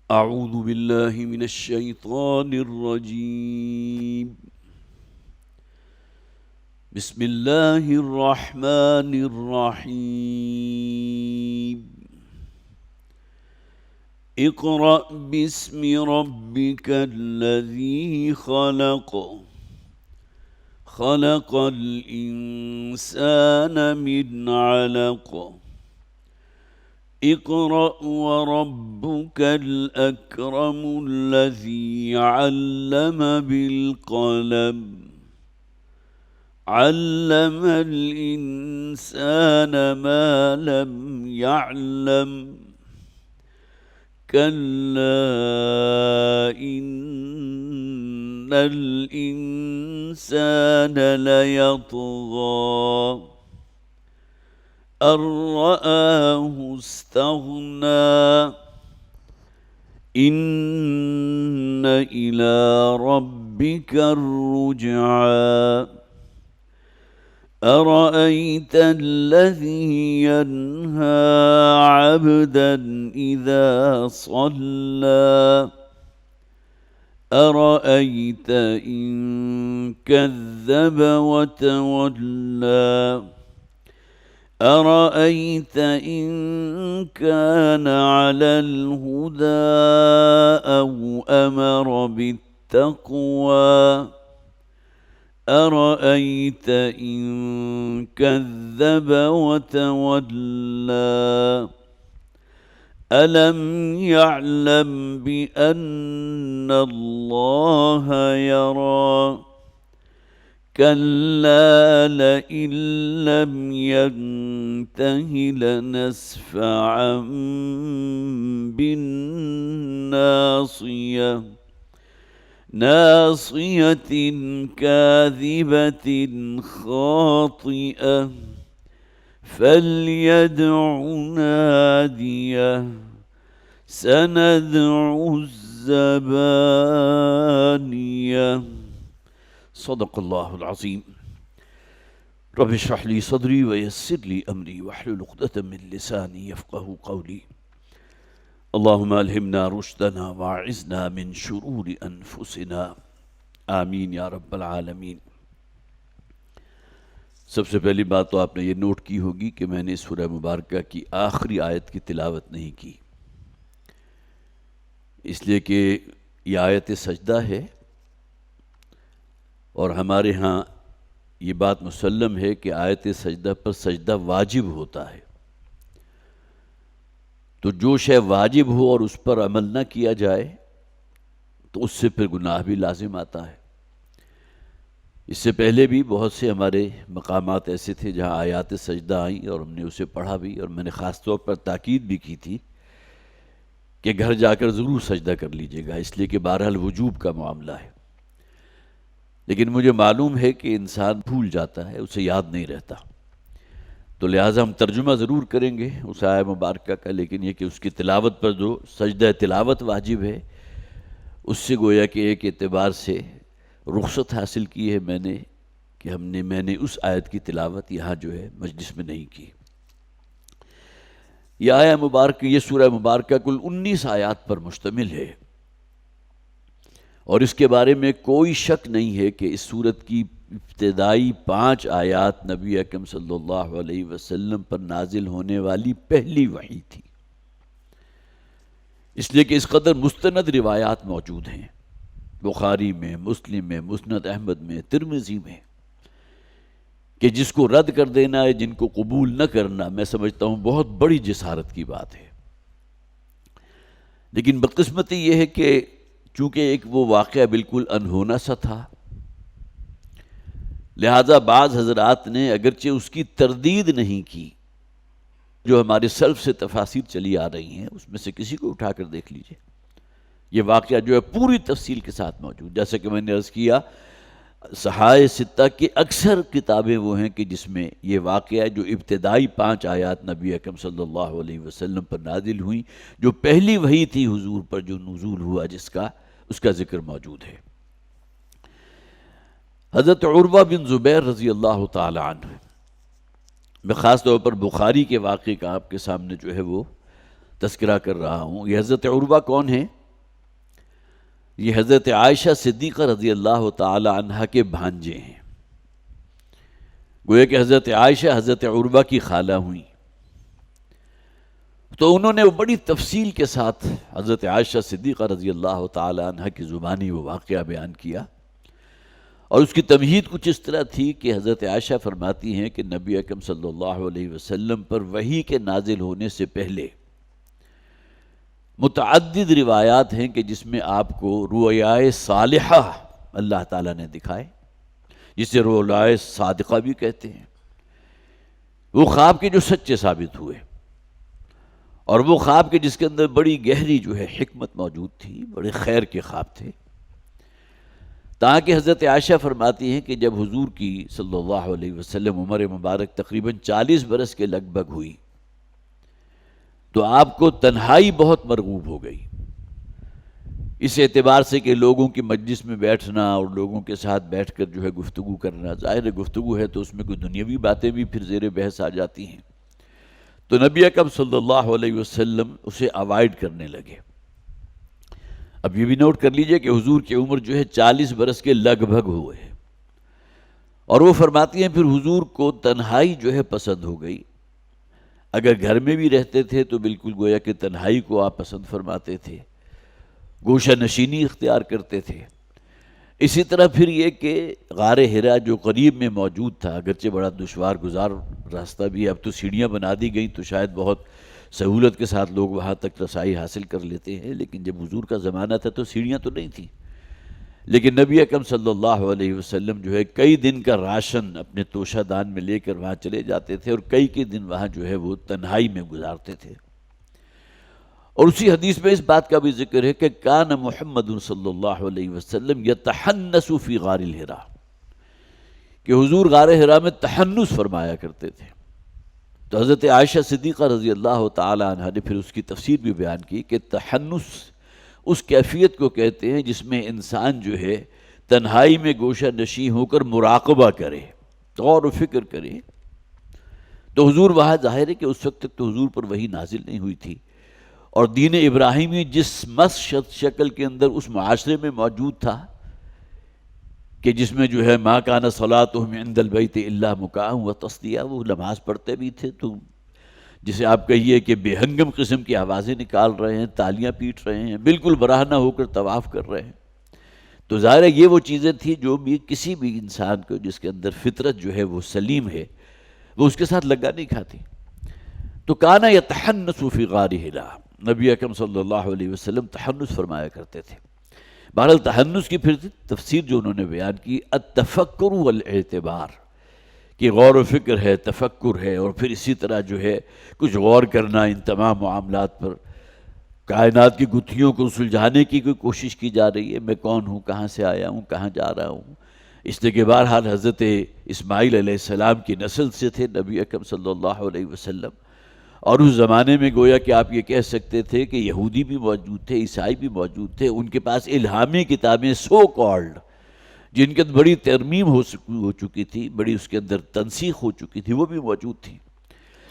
أعوذ بالله من الشيطان الرجيم. بسم الله الرحمن الرحيم. اقرأ باسم ربك الذي خلق. خلق الإنسان من علق. اقرأ وربك الأكرم الذي علم بالقلم. علم الإنسان ما لم يعلم. كلا إن الإنسان ليطغى أن رآه استغنى. إن إلى ربك الرجعى. أرأيت الذي ينهى عبدا إذا صلى. أرأيت إن كذب وتولى. أرأيت إن كان على الهدى أو أمر بالتقوى. أرأيت إن كذب وتولى. ألم يعلم بأن الله يرى. كلا لئن لم ينته لنسفعا بالناصية. ناصية كاذبة خاطئة. فليدع ناديه. سندع الزبانية. صدق الله العظيم. رب اشرح لي صدري ويسر لي أمري واحلل عقدة من لساني يفقهوا قولي. اللهم ألهمنا رشدنا واعذنا من شرور أنفسنا. آمین یا رب العالمین. سب سے پہلی بات تو آپ نے یہ نوٹ کی ہوگی کہ میں نے سورہ مبارکہ کی آخری آیت کی تلاوت نہیں کی، اس لیے کہ یہ آیت سجدہ ہے، اور ہمارے ہاں یہ بات مسلم ہے کہ آیت سجدہ پر سجدہ واجب ہوتا ہے، تو جو شے واجب ہو اور اس پر عمل نہ کیا جائے تو اس سے پھر گناہ بھی لازم آتا ہے۔ اس سے پہلے بھی بہت سے ہمارے مقامات ایسے تھے جہاں آیات سجدہ آئیں اور ہم نے اسے پڑھا بھی، اور میں نے خاص طور پر تاکید بھی کی تھی کہ گھر جا کر ضرور سجدہ کر لیجیے گا، اس لیے کہ بہرحال وجوب کا معاملہ ہے۔ لیکن مجھے معلوم ہے کہ انسان بھول جاتا ہے، اسے یاد نہیں رہتا، تو لہٰذا ہم ترجمہ ضرور کریں گے اس آیہ مبارکہ کا، لیکن یہ کہ اس کی تلاوت پر جو سجدہ تلاوت واجب ہے اس سے گویا کہ ایک اعتبار سے رخصت حاصل کی ہے میں نے کہ میں نے اس آیت کی تلاوت یہاں جو ہے مجلس میں نہیں کی۔ یہ آیہ مبارکہ، یہ سورہ مبارکہ کل 19 آیات پر مشتمل ہے، اور اس کے بارے میں کوئی شک نہیں ہے کہ اس سورت کی ابتدائی 5 آیات نبی اکرم صلی اللہ علیہ وسلم پر نازل ہونے والی پہلی وحی تھی، اس لیے کہ اس قدر مستند روایات موجود ہیں بخاری میں، مسلم میں، مسند احمد میں، ترمذی میں، کہ جس کو رد کر دینا ہے، جن کو قبول نہ کرنا، میں سمجھتا ہوں بہت بڑی جسارت کی بات ہے۔ لیکن بدقسمتی یہ ہے کہ چونکہ ایک وہ واقعہ بالکل انہونا سا تھا، لہذا بعض حضرات نے اگرچہ اس کی تردید نہیں کی، جو ہمارے سلف سے تفاسیر چلی آ رہی ہیں اس میں سے کسی کو اٹھا کر دیکھ لیجئے، یہ واقعہ جو ہے پوری تفصیل کے ساتھ موجود، جیسا کہ میں نے عرض کیا صحائح ستہ کی اکثر کتابیں وہ ہیں کہ جس میں یہ واقعہ جو ابتدائی 5 آیات نبی اکرم صلی اللہ علیہ وسلم پر نازل ہوئی، جو پہلی وحی تھی حضور پر جو نزول ہوا جس کا، اس کا ذکر موجود ہے۔ حضرت عروہ بن زبیر رضی اللہ تعالی عنہ، میں خاص طور پر بخاری کے واقعے کا آپ کے سامنے جو ہے وہ تذکرہ کر رہا ہوں، یہ حضرت عروہ کون ہیں؟ یہ حضرت عائشہ صدیقہ رضی اللہ تعالی عنہا کے بھانجے ہیں۔ گویا کہ حضرت عائشہ حضرت عروہ کی خالہ ہوئیں، تو انہوں نے بڑی تفصیل کے ساتھ حضرت عائشہ صدیقہ رضی اللہ تعالی عنہا کی زبانی وہ واقعہ بیان کیا، اور اس کی تمہید کچھ اس طرح تھی کہ حضرت عائشہ فرماتی ہیں کہ نبی اکرم صلی اللہ علیہ وسلم پر وحی کے نازل ہونے سے پہلے متعدد روایات ہیں کہ جس میں آپ کو رؤیائے صالحہ اللہ تعالیٰ نے دکھائے، جسے رؤیائے صادقہ بھی کہتے ہیں، وہ خواب کے جو سچے ثابت ہوئے، اور وہ خواب کے جس کے اندر بڑی گہری جو ہے حکمت موجود تھی، بڑے خیر کے خواب تھے، تاکہ حضرت عائشہ فرماتی ہیں کہ جب حضور کی صلی اللہ علیہ وسلم عمر مبارک تقریباً 40 برس کے لگ بھگ ہوئی تو آپ کو تنہائی بہت مرغوب ہو گئی، اس اعتبار سے کہ لوگوں کی مجلس میں بیٹھنا اور لوگوں کے ساتھ بیٹھ کر جو ہے گفتگو کرنا، ظاہر گفتگو ہے تو اس میں کوئی دنیاوی باتیں بھی پھر زیر بحث آ جاتی ہیں، تو نبی اکرم صلی اللہ علیہ وسلم اسے اوائڈ کرنے لگے۔ اب یہ بھی نوٹ کر لیجئے کہ حضور کی عمر جو ہے 40 برس کے لگ بھگ ہوئے، اور وہ فرماتی ہیں پھر حضور کو تنہائی جو ہے پسند ہو گئی، اگر گھر میں بھی رہتے تھے تو بالکل گویا کہ تنہائی کو آپ پسند فرماتے تھے، گوشہ نشینی اختیار کرتے تھے۔ اسی طرح پھر یہ کہ غار حرا جو قریب میں موجود تھا، اگرچہ بڑا دشوار گزار راستہ بھی ہے، اب تو سیڑھیاں بنا دی گئیں تو شاید بہت سہولت کے ساتھ لوگ وہاں تک رسائی حاصل کر لیتے ہیں، لیکن جب حضور کا زمانہ تھا تو سیڑھیاں تو نہیں تھیں، لیکن نبی اکرم صلی اللہ علیہ وسلم جو ہے کئی دن کا راشن اپنے توشہ دان میں لے کر وہاں چلے جاتے تھے، اور کئی دن وہاں جو ہے وہ تنہائی میں گزارتے تھے۔ اور اسی حدیث میں اس بات کا بھی ذکر ہے کہ کان محمد صلی اللہ علیہ وسلم یتحنس فی غار الحرا، کہ حضور غار حرا میں تحنس فرمایا کرتے تھے۔ تو حضرت عائشہ صدیقہ رضی اللہ تعالی عنہ نے پھر اس کی تفسیر بھی بیان کی کہ تحنس اس کیفیت کو کہتے ہیں جس میں انسان جو ہے تنہائی میں گوشہ نشین ہو کر مراقبہ کرے، غور و فکر کرے۔ تو حضور وہاں ظاہر ہے کہ اس وقت تک تو حضور پر وحی نازل نہیں ہوئی تھی، اور دین ابراہیمی جس مس شکل کے اندر اس معاشرے میں موجود تھا کہ جس میں جو ہے ما کان صلاتہم عند البیت الا مکاء و تصدیہ، وہ نماز پڑھتے بھی تھے تو جسے آپ کہیے کہ بے ہنگم قسم کی آوازیں نکال رہے ہیں، تالیاں پیٹ رہے ہیں، بالکل براہنہ ہو کر طواف کر رہے ہیں، تو ظاہر ہے یہ وہ چیزیں تھیں جو بھی کسی بھی انسان کو جس کے اندر فطرت جو ہے وہ سلیم ہے وہ اس کے ساتھ لگا نہیں کھاتی۔ تو کانا یتحنس فی غار حرا، نبی اکرم صلی اللہ علیہ وسلم تحنس فرمایا کرتے تھے۔ بہرحال تحنس کی پھر تفسیر جو انہوں نے بیان کی، التفکر والاعتبار، کہ غور و فکر ہے، تفکر ہے، اور پھر اسی طرح جو ہے کچھ غور کرنا ان تمام معاملات پر، کائنات کی گتھیوں کو سلجھانے کی کوئی کوشش کی جا رہی ہے، میں کون ہوں، کہاں سے آیا ہوں، کہاں جا رہا ہوں، اس لیے کہ بہرحال حضرت اسماعیل علیہ السلام کی نسل سے تھے نبی اکرم صلی اللہ علیہ وسلم، اور اس زمانے میں گویا کہ آپ یہ کہہ سکتے تھے کہ یہودی بھی موجود تھے، عیسائی بھی موجود تھے، ان کے پاس الہامی کتابیں سو کالڈ جن کے اندر بڑی ترمیم ہو چکی تھی، بڑی اس کے اندر تنسیخ ہو چکی تھی، وہ بھی موجود تھی،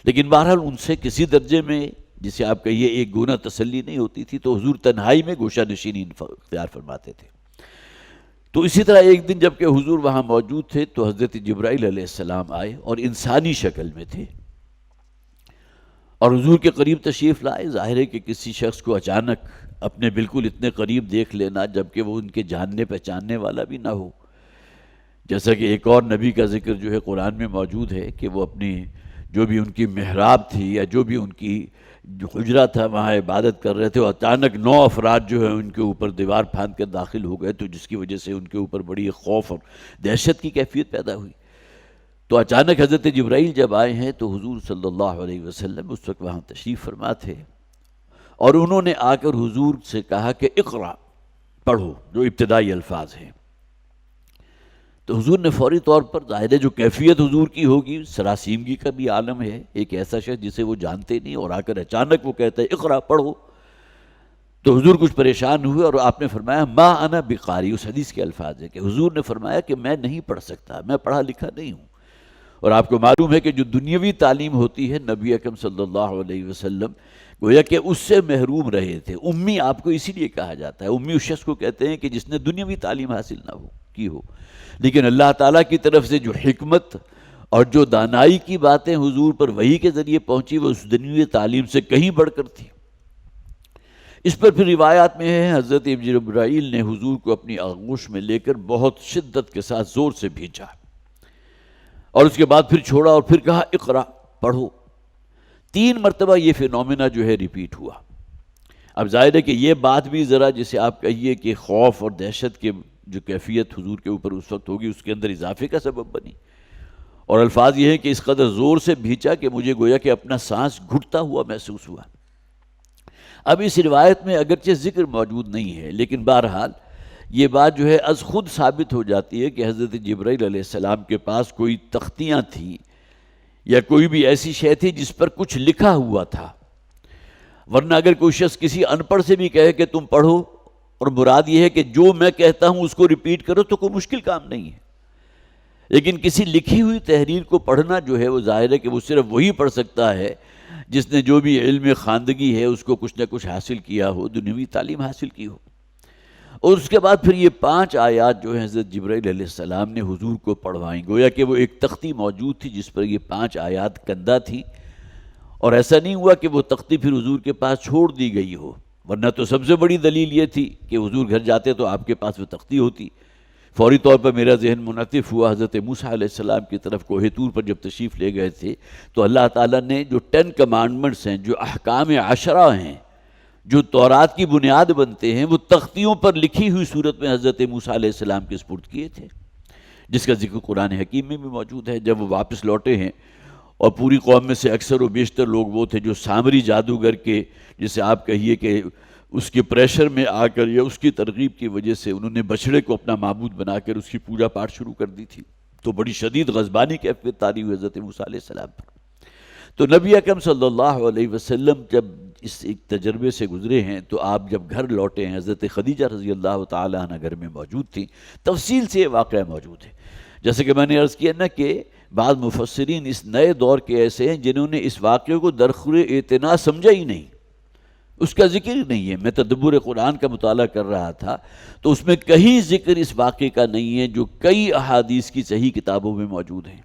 لیکن بہرحال ان سے کسی درجے میں جسے آپ کہیے ایک گنا تسلی نہیں ہوتی تھی، تو حضور تنہائی میں گوشہ نشینی اختیار فرماتے تھے۔ تو اسی طرح ایک دن جب کہ حضور وہاں موجود تھے تو حضرت جبرائیل علیہ السلام آئے اور انسانی شکل میں تھے، اور حضور کے قریب تشریف لائے۔ ظاہر ہے کہ کسی شخص کو اچانک اپنے بالکل اتنے قریب دیکھ لینا جبکہ وہ ان کے جاننے پہچاننے والا بھی نہ ہو، جیسا کہ ایک اور نبی کا ذکر جو ہے قرآن میں موجود ہے کہ وہ اپنی جو بھی ان کی محراب تھی یا جو بھی ان کی جو حجرہ تھا وہاں عبادت کر رہے تھے، اچانک 9 افراد جو ہیں ان کے اوپر دیوار پھاند کر داخل ہو گئے، تو جس کی وجہ سے ان کے اوپر بڑی خوف اور دہشت کی کیفیت پیدا ہوئی۔ تو اچانک حضرت جبرائیل جب آئے ہیں تو حضور صلی اللہ علیہ وسلم اس وقت وہاں تشریف فرما تھے، اور انہوں نے آ کر حضور سے کہا کہ اقرأ، پڑھو، جو ابتدائی الفاظ ہیں۔ تو حضور نے فوری طور پر، ظاہر ہے جو کیفیت حضور کی ہوگی سراسیمگی کا بھی عالم ہے، ایک ایسا شخص جسے وہ جانتے نہیں اور آ کر اچانک وہ کہتا ہے اقرأ، پڑھو، تو حضور کچھ پریشان ہوئے، اور آپ نے فرمایا ما انا بقاری، اس حدیث کے الفاظ ہے کہ حضور نے فرمایا کہ میں نہیں پڑھ سکتا، میں پڑھا لکھا نہیں ہوں۔ اور آپ کو معلوم ہے کہ جو دنیاوی تعلیم ہوتی ہے نبی اکرم صلی اللہ علیہ وسلم گویا کہ اس سے محروم رہے تھے۔ امی آپ کو اسی لیے کہا جاتا ہے، امی اس شخص کو کہتے ہیں کہ جس نے دنیاوی تعلیم حاصل نہ کی ہو، لیکن اللہ تعالیٰ کی طرف سے جو حکمت اور جو دانائی کی باتیں حضور پر وحی کے ذریعے پہنچی وہ اس دنیاوی تعلیم سے کہیں بڑھ کر تھی۔ اس پر پھر روایات میں ہے حضرت جبرائیل نے حضور کو اپنی آغوش میں لے کر بہت شدت کے ساتھ زور سے بھیجا، اور اس کے بعد پھر چھوڑا اور پھر کہا اقرا، پڑھو۔ 3 مرتبہ یہ فینومینا جو ہے ریپیٹ ہوا۔ اب ظاہر ہے کہ یہ بات بھی ذرا جسے آپ کہیے کہ خوف اور دہشت کے جو کیفیت حضور کے اوپر اس وقت ہوگی اس کے اندر اضافے کا سبب بنی، اور الفاظ یہ ہیں کہ اس قدر زور سے بھیچا کہ مجھے گویا کہ اپنا سانس گھٹتا ہوا محسوس ہوا۔ اب اس روایت میں اگرچہ ذکر موجود نہیں ہے، لیکن بہرحال یہ بات جو ہے از خود ثابت ہو جاتی ہے کہ حضرت جبرائیل علیہ السلام کے پاس کوئی تختیاں تھیں یا کوئی بھی ایسی شے تھی جس پر کچھ لکھا ہوا تھا، ورنہ اگر کوئی شخص کسی ان پڑھ سے بھی کہے کہ تم پڑھو اور مراد یہ ہے کہ جو میں کہتا ہوں اس کو ریپیٹ کرو تو کوئی مشکل کام نہیں ہے، لیکن کسی لکھی ہوئی تحریر کو پڑھنا جو ہے وہ ظاہر ہے کہ وہ صرف وہی پڑھ سکتا ہے جس نے جو بھی علم خواندگی ہے اس کو کچھ نہ کچھ حاصل کیا ہو، دنیوی تعلیم حاصل کی ہو۔ اور اس کے بعد پھر یہ 5 آیات جو ہیں حضرت جبرائیل علیہ السلام نے حضور کو پڑھوائیں، گویا کہ وہ ایک تختی موجود تھی جس پر یہ 5 آیات کندہ تھی، اور ایسا نہیں ہوا کہ وہ تختی پھر حضور کے پاس چھوڑ دی گئی ہو، ورنہ تو سب سے بڑی دلیل یہ تھی کہ حضور گھر جاتے تو آپ کے پاس وہ تختی ہوتی۔ فوری طور پر میرا ذہن منعطف ہوا حضرت موسیٰ علیہ السلام کی طرف، کوہ طور پر جب تشریف لے گئے تھے تو اللہ تعالیٰ نے جو 10 کمانڈمنٹس ہیں، جو احکام 10 ہیں، جو تورات کی بنیاد بنتے ہیں، وہ تختیوں پر لکھی ہوئی صورت میں حضرت موسیٰ علیہ السلام کے سپرد کیے تھے، جس کا ذکر قرآن حکیم میں بھی موجود ہے۔ جب وہ واپس لوٹے ہیں اور پوری قوم میں سے اکثر و بیشتر لوگ وہ تھے جو سامری جادوگر کے، جسے آپ کہیے کہ اس کے پریشر میں آ کر یا اس کی ترغیب کی وجہ سے انہوں نے بچھڑے کو اپنا معبود بنا کر اس کی پوجا پاٹ شروع کر دی تھی، تو بڑی شدید غضبانی کیفیت طاری ہوئی حضرت موسیٰ علیہ السلام پر۔ تو نبی اکرم صلی اللہ علیہ وسلم جب اس ایک تجربے سے گزرے ہیں تو آپ جب گھر لوٹے ہیں، حضرت خدیجہ رضی اللہ تعالیٰ عنہ گھر میں موجود تھیں۔ تفصیل سے یہ واقعہ موجود ہے، جیسے کہ میں نے عرض کیا نا کہ بعض مفسرین اس نئے دور کے ایسے ہیں جنہوں نے اس واقعے کو درخور اعتنا سمجھا ہی نہیں، اس کا ذکر ہی نہیں ہے۔ میں تدبر قرآن کا مطالعہ کر رہا تھا تو اس میں کہیں ذکر اس واقعے کا نہیں ہے جو کئی احادیث کی صحیح کتابوں میں موجود ہیں۔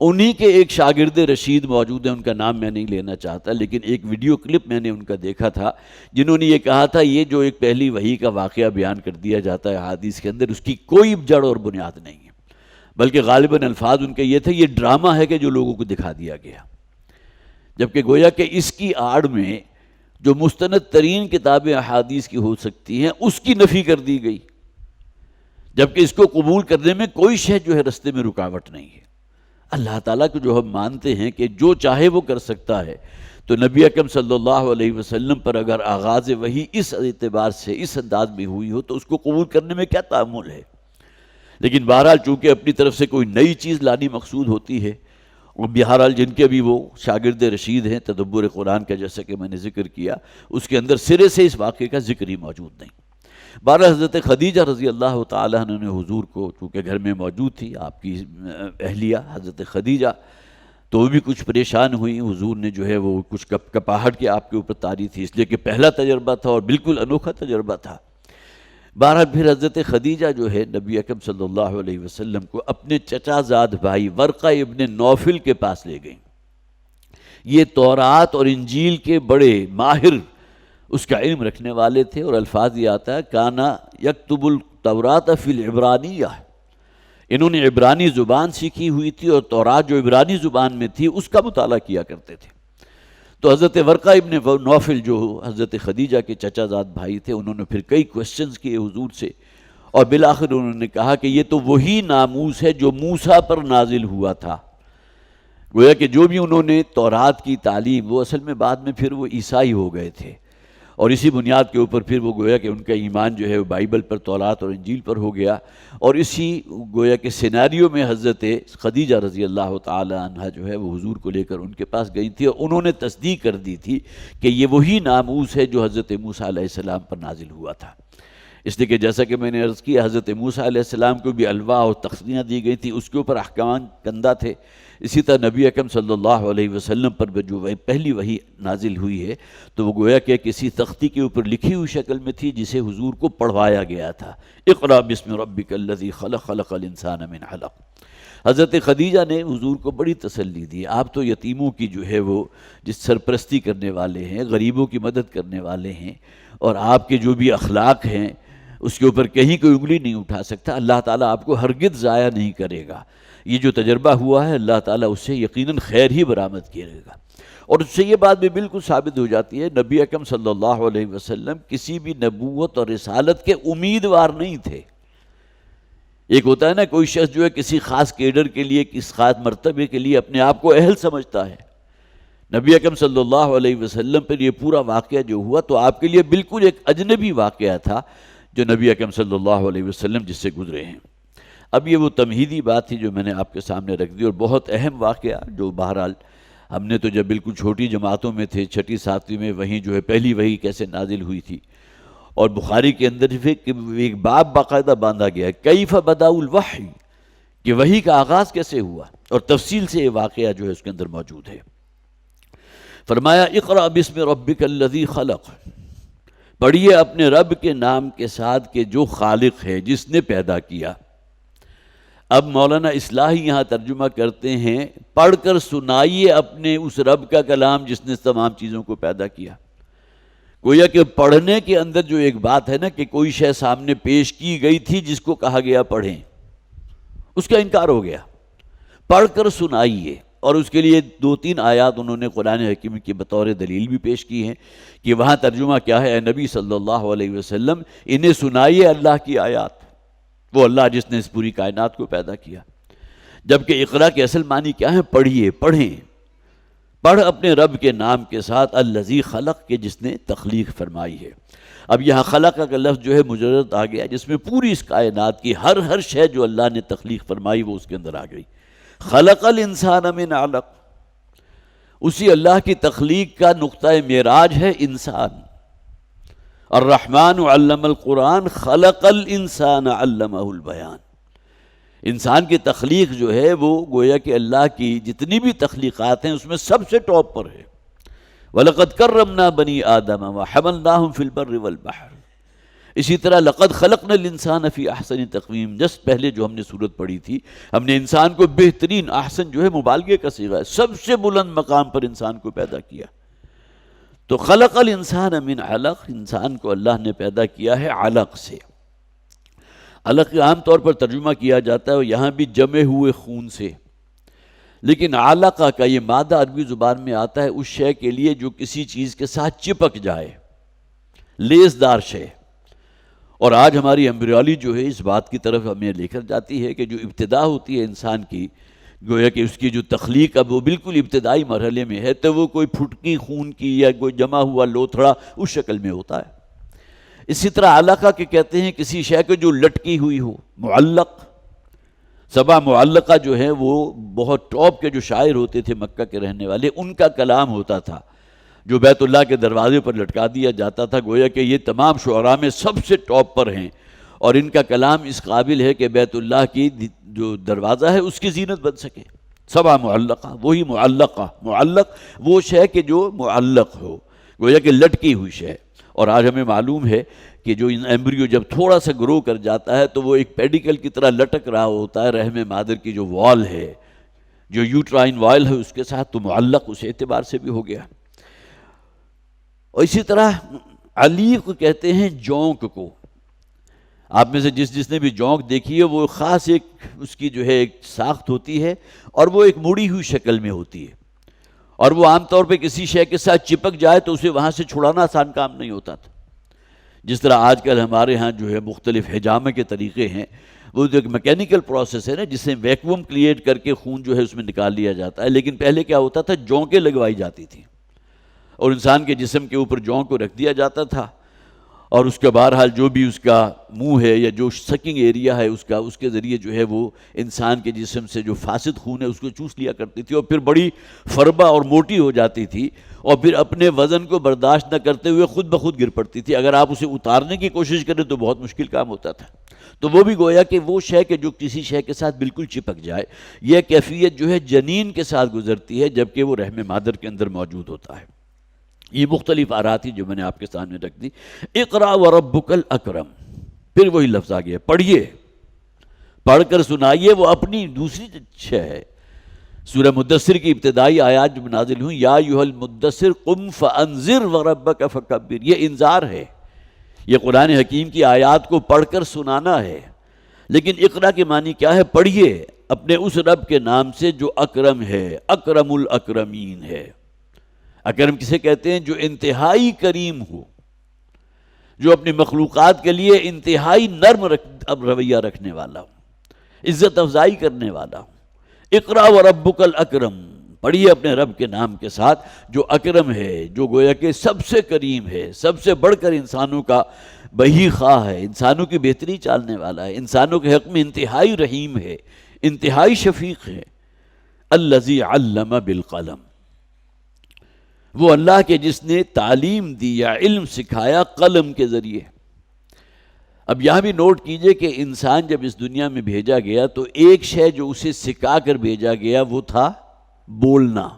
انہی کے ایک شاگرد رشید موجود ہیں، ان کا نام میں نہیں لینا چاہتا، لیکن ایک ویڈیو کلپ میں نے ان کا دیکھا تھا جنہوں نے یہ کہا تھا یہ جو ایک پہلی وحی کا واقعہ بیان کر دیا جاتا ہے احادیث کے اندر، اس کی کوئی جڑ اور بنیاد نہیں ہے، بلکہ غالباً الفاظ ان کے یہ تھے یہ ڈرامہ ہے کہ جو لوگوں کو دکھا دیا گیا، جبکہ گویا کہ اس کی آڑ میں جو مستند ترین کتابیں احادیث کی ہو سکتی ہیں اس کی نفی کر دی گئی، جبکہ اس کو قبول کرنے میں کوئی شے جو ہے رستے میں رکاوٹ نہیں ہے۔ اللہ تعالیٰ کو جو ہم مانتے ہیں کہ جو چاہے وہ کر سکتا ہے، تو نبی اکرم صلی اللہ علیہ وسلم پر اگر آغاز وحی اس اعتبار سے اس انداز میں ہوئی ہو تو اس کو قبول کرنے میں کیا تعمل ہے، لیکن بہرحال چونکہ اپنی طرف سے کوئی نئی چیز لانی مقصود ہوتی ہے، اور بہرحال جن کے بھی وہ شاگرد رشید ہیں تدبر قرآن کا، جیسا کہ میں نے ذکر کیا، اس کے اندر سرے سے اس واقعے کا ذکر ہی موجود نہیں۔ بہرحال حضرت خدیجہ رضی اللہ تعالیٰ عنہ نے حضور کو، چونکہ گھر میں موجود تھی آپ کی اہلیہ حضرت خدیجہ، تو وہ بھی کچھ پریشان ہوئی، حضور نے جو ہے وہ کچھ کپاہٹ کی آپ کے اوپر طاری تھی، اس لیے کہ پہلا تجربہ تھا اور بالکل انوکھا تجربہ تھا۔ بہرحال پھر حضرت خدیجہ جو ہے نبی اکرم صلی اللہ علیہ وسلم کو اپنے چچا زاد بھائی ورقہ ابن نوفل کے پاس لے گئیں۔ یہ تورات اور انجیل کے بڑے ماہر اس کا علم رکھنے والے تھے، اور الفاظ یہ آتا ہے کانا یکتب التورات فی العبرانیہ، انہوں نے عبرانی زبان سیکھی ہوئی تھی اور تورات جو عبرانی زبان میں تھی اس کا مطالعہ کیا کرتے تھے۔ تو حضرت ورقہ ابن نوفل جو حضرت خدیجہ کے چچا زاد بھائی تھے، انہوں نے پھر کئی کوسچنز کیے حضور سے، اور بالآخر انہوں نے کہا کہ یہ تو وہی ناموس ہے جو موسیٰ پر نازل ہوا تھا۔ گویا کہ جو بھی انہوں نے تورات کی تعلیم، وہ اصل میں بعد میں پھر وہ عیسائی ہو گئے تھے، اور اسی بنیاد کے اوپر پھر وہ گویا کہ ان کا ایمان جو ہے وہ بائبل پر، تورات اور انجیل پر ہو گیا، اور اسی گویا کہ سیناریو میں حضرت خدیجہ رضی اللہ تعالی عنہ جو ہے وہ حضور کو لے کر ان کے پاس گئی تھی، اور انہوں نے تصدیق کر دی تھی کہ یہ وہی ناموس ہے جو حضرت موسیٰ علیہ السلام پر نازل ہوا تھا۔ اس لیے کہ جیسا کہ میں نے عرض کیا حضرت موسیٰ علیہ السلام کو بھی الواح اور تخلیاں دی گئی تھیں، اس کے اوپر احکام کندہ تھے. اسی طرح نبی اکرم صلی اللہ علیہ وسلم پر جو پہلی وحی نازل ہوئی ہے تو وہ گویا کہ کسی تختی کے اوپر لکھی ہوئی شکل میں تھی جسے حضور کو پڑھوایا گیا تھا. اقرأ بسم ربک الذی خلق، خلق الانسان من علق. حضرت خدیجہ نے حضور کو بڑی تسلی دی. آپ تو یتیموں کی جو ہے وہ جس سرپرستی کرنے والے ہیں، غریبوں کی مدد کرنے والے ہیں، اور آپ کے جو بھی اخلاق ہیں اس کے اوپر کہیں کوئی انگلی نہیں اٹھا سکتا. اللہ تعالیٰ آپ کو ہرگز ضائع نہیں کرے گا. یہ جو تجربہ ہوا ہے اللہ تعالیٰ اس سے یقیناً خیر ہی برآمد کرے گا. اور اس سے یہ بات بھی بالکل ثابت ہو جاتی ہے نبی اکرم صلی اللہ علیہ وسلم کسی بھی نبوت اور رسالت کے امیدوار نہیں تھے. ایک ہوتا ہے نا کوئی شخص جو ہے کسی خاص کیڈر کے لیے، کس خاص مرتبے کے لیے اپنے آپ کو اہل سمجھتا ہے. نبی اکرم صلی اللہ علیہ وسلم پر یہ پورا واقعہ جو ہوا تو آپ کے لیے بالکل ایک اجنبی واقعہ تھا جو نبی اکرم صلی اللہ علیہ وسلم جس سے گزرے ہیں. اب یہ وہ تمہیدی بات تھی جو میں نے آپ کے سامنے رکھ دی، اور بہت اہم واقعہ جو بہرحال ہم نے تو جب بالکل چھوٹی جماعتوں میں تھے، چھٹی ساتویں میں، وہیں جو ہے پہلی وحی کیسے نازل ہوئی تھی. اور بخاری کے اندر ایک باب باقاعدہ باندھا گیا ہے کیف بدأ الوحی، کہ وحی کا آغاز کیسے ہوا، اور تفصیل سے یہ واقعہ جو ہے اس کے اندر موجود ہے. فرمایا اقرأ بسم ربک الذی خلق، پڑھیے اپنے رب کے نام کے ساتھ کہ جو خالق ہے، جس نے پیدا کیا. اب مولانا اصلاحی یہاں ترجمہ کرتے ہیں پڑھ کر سنائیے اپنے اس رب کا کلام جس نے تمام چیزوں کو پیدا کیا. گویا کہ پڑھنے کے اندر جو ایک بات ہے نا کہ کوئی شے سامنے پیش کی گئی تھی جس کو کہا گیا پڑھیں، اس کا انکار ہو گیا. پڑھ کر سنائیے، اور اس کے لیے 2-3 آیات انہوں نے قرآن حکیم کی بطور دلیل بھی پیش کی ہیں کہ وہاں ترجمہ کیا ہے، اے نبی صلی اللہ علیہ وسلم انہیں سنائیے اللہ کی آیات، وہ اللہ جس نے اس پوری کائنات کو پیدا کیا. جبکہ اقرا کے اصل معنی کیا ہے؟ پڑھیے، پڑھیں، پڑھ اپنے رب کے نام کے ساتھ الذی خلق، کے جس نے تخلیق فرمائی ہے. اب یہاں خلق کا لفظ جو ہے مجرد آ گیا جس میں پوری اس کائنات کی ہر شے جو اللہ نے تخلیق فرمائی وہ اس کے اندر آ گئی. خلق الانسان من علق، اسی اللہ کی تخلیق کا نقطہ معراج ہے انسان. الرحمن علم القرآن خلق الانسان علمہ البیان. انسان کی تخلیق جو ہے وہ گویا کہ اللہ کی جتنی بھی تخلیقات ہیں اس میں سب سے ٹاپ پر ہے. وَلَقَدْ كَرَّمْنَا بَنِي آدَمَ وَحَمَلْنَاهُمْ فِي الْبَرِّ وَالْبَحْرِ. اسی طرح لقد خلقنا الانسان فی احسن تقویم، جس پہلے جو ہم نے صورت پڑھی تھی، ہم نے انسان کو بہترین، احسن جو ہے مبالغے کا صیغہ ہے، سب سے بلند مقام پر انسان کو پیدا کیا. تو خلق الانسان من علق، انسان کو اللہ نے پیدا کیا ہے علق سے. علق عام طور پر ترجمہ کیا جاتا ہے اور یہاں بھی جمے ہوئے خون سے، لیکن علقہ کا یہ مادہ عربی زبان میں آتا ہے اس شے کے لیے جو کسی چیز کے ساتھ چپک جائے، لیسدار شے. اور آج ہماری ایمبریولوجی جو ہے اس بات کی طرف ہمیں لے کر جاتی ہے کہ جو ابتدا ہوتی ہے انسان کی، گویا کہ اس کی جو تخلیق اب وہ بالکل ابتدائی مرحلے میں ہے، تو وہ کوئی پھٹکی خون کی یا کوئی جمع ہوا لوتھڑا اس شکل میں ہوتا ہے. اسی طرح علقہ کے کہتے ہیں کسی شے کو جو لٹکی ہوئی ہو، معلق. سبع معلقہ جو ہے وہ بہت ٹاپ کے جو شاعر ہوتے تھے مکہ کے رہنے والے، ان کا کلام ہوتا تھا جو بیت اللہ کے دروازے پر لٹکا دیا جاتا تھا. گویا کہ یہ تمام شعراء میں سب سے ٹاپ پر ہیں، اور ان کا کلام اس قابل ہے کہ بیت اللہ کی جو دروازہ ہے اس کی زینت بن سکے. سبع معلقہ، وہی معلقہ، معلق وہ شے کہ جو معلق ہو، گویا کہ لٹکی ہوئی شے. اور آج ہمیں معلوم ہے کہ جو ایمبریو جب تھوڑا سا گرو کر جاتا ہے تو وہ ایک پیڈیکل کی طرح لٹک رہا ہوتا ہے رحم مادر کی جو وال ہے، جو یوٹرائن وال ہے اس کے ساتھ، تو معلق اس اعتبار سے بھی ہو گیا. اور اسی طرح علیق کہتے ہیں جونک کو. آپ میں سے جس نے بھی جونک دیکھی ہے وہ خاص ایک اس کی جو ہے ایک ساخت ہوتی ہے اور وہ ایک مڑی ہوئی شکل میں ہوتی ہے، اور وہ عام طور پہ کسی شے کے ساتھ چپک جائے تو اسے وہاں سے چھڑانا آسان کام نہیں ہوتا تھا. جس طرح آج کل ہمارے ہاں جو ہے مختلف حجامے کے طریقے ہیں، وہ جو ایک میکینیکل پروسیس ہے نا جس سے ویکیوم کریٹ کر کے خون جو ہے اس میں نکال لیا جاتا ہے. لیکن پہلے کیا ہوتا تھا، جونکیں لگوائی جاتی تھیں اور انسان کے جسم کے اوپر جون کو رکھ دیا جاتا تھا، اور اس کا بہرحال جو بھی اس کا منہ ہے یا جو سکنگ ایریا ہے اس کے ذریعے جو ہے وہ انسان کے جسم سے جو فاسد خون ہے اس کو چوس لیا کرتی تھی، اور پھر بڑی فربا اور موٹی ہو جاتی تھی، اور پھر اپنے وزن کو برداشت نہ کرتے ہوئے خود بخود گر پڑتی تھی۔ اگر آپ اسے اتارنے کی کوشش کریں تو بہت مشکل کام ہوتا تھا۔ تو وہ بھی گویا کہ وہ شے کہ جو کسی شے کے ساتھ بالکل چپک جائے، یہ کیفیت جو ہے جنین کے ساتھ گزرتی ہے جبکہ وہ رحم مادر کے اندر موجود ہوتا ہے۔ یہ مختلف آرات تھی جو میں نے آپ کے سامنے رکھ دی۔ اقرا وربک الاکرم، پھر وہی لفظ آ گیا، پڑھیے، پڑھ کر سنائیے، وہ اپنی دوسری شے ہے۔ سورہ مدثر کی ابتدائی آیات جو نازل ہوئی، یا ایھا المدثر قم فانذر وربک فکبر، یہ انذار ہے، یہ قرآن حکیم کی آیات کو پڑھ کر سنانا ہے۔ لیکن اقرا کے معنی کیا ہے؟ پڑھیے اپنے اس رب کے نام سے جو اکرم ہے، اکرم الاکرمین ہے۔ اکرم کسے کہتے ہیں؟ جو انتہائی کریم ہو، جو اپنی مخلوقات کے لیے انتہائی نرم رویہ رکھنے والا ہو، عزت افزائی کرنے والا ہو۔ اقرا وربک الاکرم، پڑھیے اپنے رب کے نام کے ساتھ جو اکرم ہے، جو گویا کہ سب سے کریم ہے، سب سے بڑھ کر انسانوں کا بہی خواہ ہے، انسانوں کی بہتری چاہنے والا ہے، انسانوں کے حق میں انتہائی رحیم ہے، انتہائی شفیق ہے۔ الذی علم بالقلم، وہ اللہ کے جس نے تعلیم دی یا علم سکھایا قلم کے ذریعے۔ اب یہاں بھی نوٹ کیجئے کہ انسان جب اس دنیا میں بھیجا گیا تو ایک شے جو اسے سکھا کر بھیجا گیا وہ تھا بولنا۔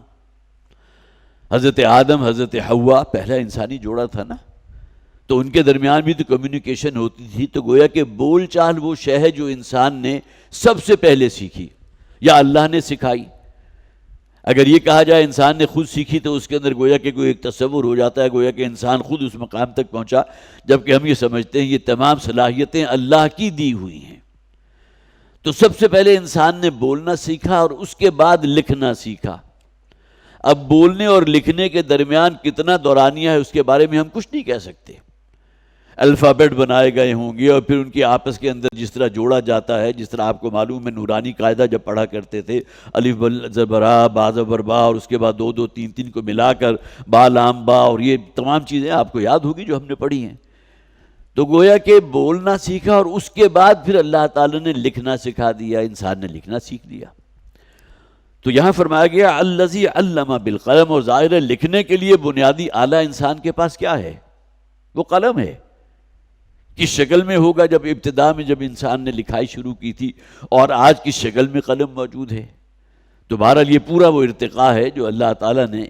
حضرت آدم، حضرت حوا پہلا انسانی جوڑا تھا نا، تو ان کے درمیان بھی تو کمیونیکیشن ہوتی تھی، تو گویا کہ بول چال وہ شے ہے جو انسان نے سب سے پہلے سیکھی یا اللہ نے سکھائی۔ اگر یہ کہا جائے انسان نے خود سیکھی تو اس کے اندر گویا کہ کوئی ایک تصور ہو جاتا ہے، گویا کہ انسان خود اس مقام تک پہنچا، جبکہ ہم یہ سمجھتے ہیں یہ تمام صلاحیتیں اللہ کی دی ہوئی ہیں۔ تو سب سے پہلے انسان نے بولنا سیکھا اور اس کے بعد لکھنا سیکھا۔ اب بولنے اور لکھنے کے درمیان کتنا دورانیہ ہے اس کے بارے میں ہم کچھ نہیں کہہ سکتے۔ الفابیٹ بنائے گئے ہوں گے اور پھر ان کی آپس کے اندر جس طرح جوڑا جاتا ہے، جس طرح آپ کو معلوم ہے نورانی قاعدہ جب پڑھا کرتے تھے، الف زبر با، با زبر با، اور اس کے بعد دو دو تین تین کو ملا کر با لام با، اور یہ تمام چیزیں آپ کو یاد ہوگی جو ہم نے پڑھی ہیں۔ تو گویا کہ بولنا سیکھا اور اس کے بعد پھر اللہ تعالیٰ نے لکھنا سکھا دیا، انسان نے لکھنا سیکھ لیا۔ تو یہاں فرمایا گیا الذی علم بالقلم، اور ظاہر ہے لکھنے کے لیے بنیادی آلہ انسان کے پاس کیا ہے؟ وہ قلم ہے۔ کس شکل میں ہوگا جب ابتدا میں جب انسان نے لکھائی شروع کی تھی، اور آج کس شکل میں قلم موجود ہے؟ تو بہرحال یہ پورا وہ ارتقاء ہے جو اللہ تعالیٰ نے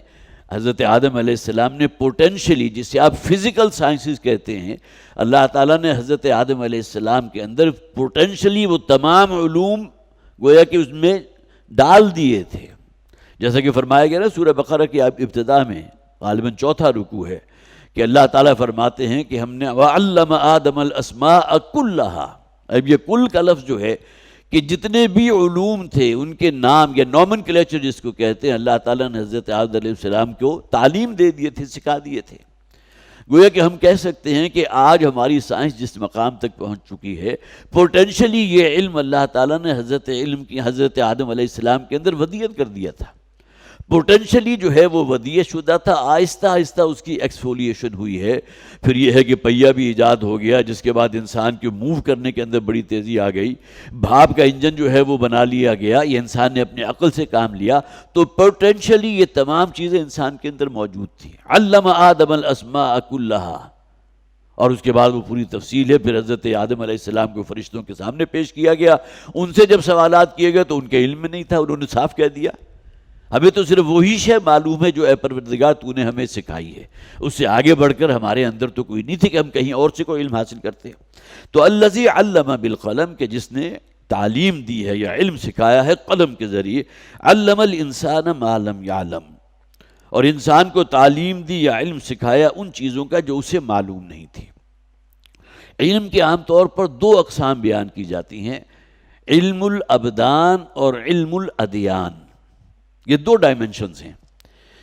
حضرت آدم علیہ السلام نے پوٹینشلی، جسے آپ فزیکل سائنسز کہتے ہیں، اللہ تعالیٰ نے حضرت آدم علیہ السلام کے اندر پوٹینشلی وہ تمام علوم گویا کہ اس میں ڈال دیے تھے۔ جیسا کہ فرمایا گیا نا سورہ بقرہ کی ابتدا میں، غالباً چوتھا رکوع ہے، کہ اللہ تعالیٰ فرماتے ہیں کہ ہم نے وَعَلَّمَ آدَمَ الْأَسْمَاءَ كُلَّهَا، اب یہ کل کا لفظ جو ہے کہ جتنے بھی علوم تھے ان کے نام یا نومنکلیچر جس کو کہتے ہیں، اللہ تعالیٰ نے حضرت آدم علیہ السلام کو تعلیم دے دیے تھے، سکھا دیے تھے۔ گویا کہ ہم کہہ سکتے ہیں کہ آج ہماری سائنس جس مقام تک پہنچ چکی ہے، پوٹینشلی یہ علم اللہ تعالیٰ نے حضرت آدم علیہ السلام کے اندر ودیعت کر دیا تھا۔ پوٹینشلی جو ہے وہ ودیعت شدہ تھا، آہستہ آہستہ اس کی ایکسفولیشن ہوئی ہے۔ پھر یہ ہے کہ پہیہ بھی ایجاد ہو گیا، جس کے بعد انسان کے موو کرنے کے اندر بڑی تیزی آ گئی، بھاپ کا انجن جو ہے وہ بنا لیا گیا، یہ انسان نے اپنے عقل سے کام لیا۔ تو پوٹینشلی یہ تمام چیزیں انسان کے اندر موجود تھیں۔ علم آدم الاسماء کلھا، اور اس کے بعد وہ پوری تفصیل ہے۔ پھر حضرت آدم علیہ السلام کو فرشتوں کے سامنے پیش کیا گیا، ان سے جب سوالات کیے گئے تو ان کے علم میں نہیں تھا، انہوں نے صاف کہہ دیا ہمیں تو صرف وہی شے معلوم ہے جو اے پروردگار تو نے ہمیں سکھائی ہے، اس سے آگے بڑھ کر ہمارے اندر تو کوئی نہیں تھی کہ ہم کہیں اور سے کوئی علم حاصل کرتے۔ تو الذی علم بالقلم، کہ جس نے تعلیم دی ہے یا علم سکھایا ہے قلم کے ذریعے، علم الانسان ما لم یعلم، اور انسان کو تعلیم دی یا علم سکھایا ان چیزوں کا جو اسے معلوم نہیں تھی۔ علم کے عام طور پر دو اقسام بیان کی جاتی ہیں، علم الابدان اور علم الادیان۔ یہ دو ڈائمنشنز ہیں۔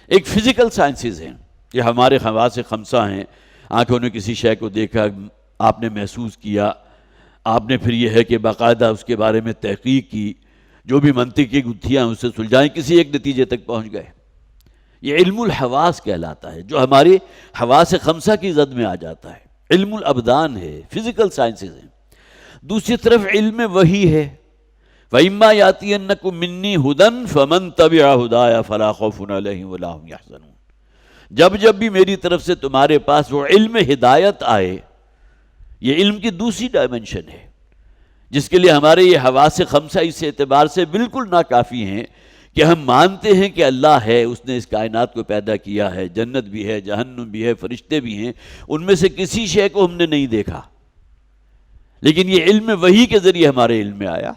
ایک فزیکل سائنسز ہیں، یہ ہمارے حواس خمسہ ہیں، آنکھوں نے کسی شے کو دیکھا، آپ نے محسوس کیا، آپ نے پھر یہ ہے کہ باقاعدہ اس کے بارے میں تحقیق کی، جو بھی منطقی گتھیاں اس سے سلجھائیں، کسی ایک نتیجے تک پہنچ گئے۔ یہ علم الحواس کہلاتا ہے، جو ہمارے حواس خمسہ کی زد میں آ جاتا ہے۔ علم الابدان ہے، فزیکل سائنسز ہیں. دوسری طرف علم وحی ہے، وَإِمَّا يَأْتِيَنَّكُم مِّنِّي هُدًى فَمَن تَبِعَ هُدَايَ فَلَا خَوْفٌ عَلَيْهِمْ وَلَا هُمْ يَحْزَنُونَ. جب بھی میری طرف سے تمہارے پاس وہ علم ہدایت آئے، یہ علم کی دوسری ڈائمنشن ہے جس کے لیے ہمارے یہ حواس خمسہ اس اعتبار سے بالکل ناکافی ہیں کہ ہم مانتے ہیں کہ اللہ ہے، اس نے اس کائنات کو پیدا کیا ہے، جنت بھی ہے، جہنم بھی ہے، فرشتے بھی ہیں، ان میں سے کسی شے کو ہم نے نہیں دیکھا، لیکن یہ علم وحی کے ذریعے ہمارے علم میں آیا.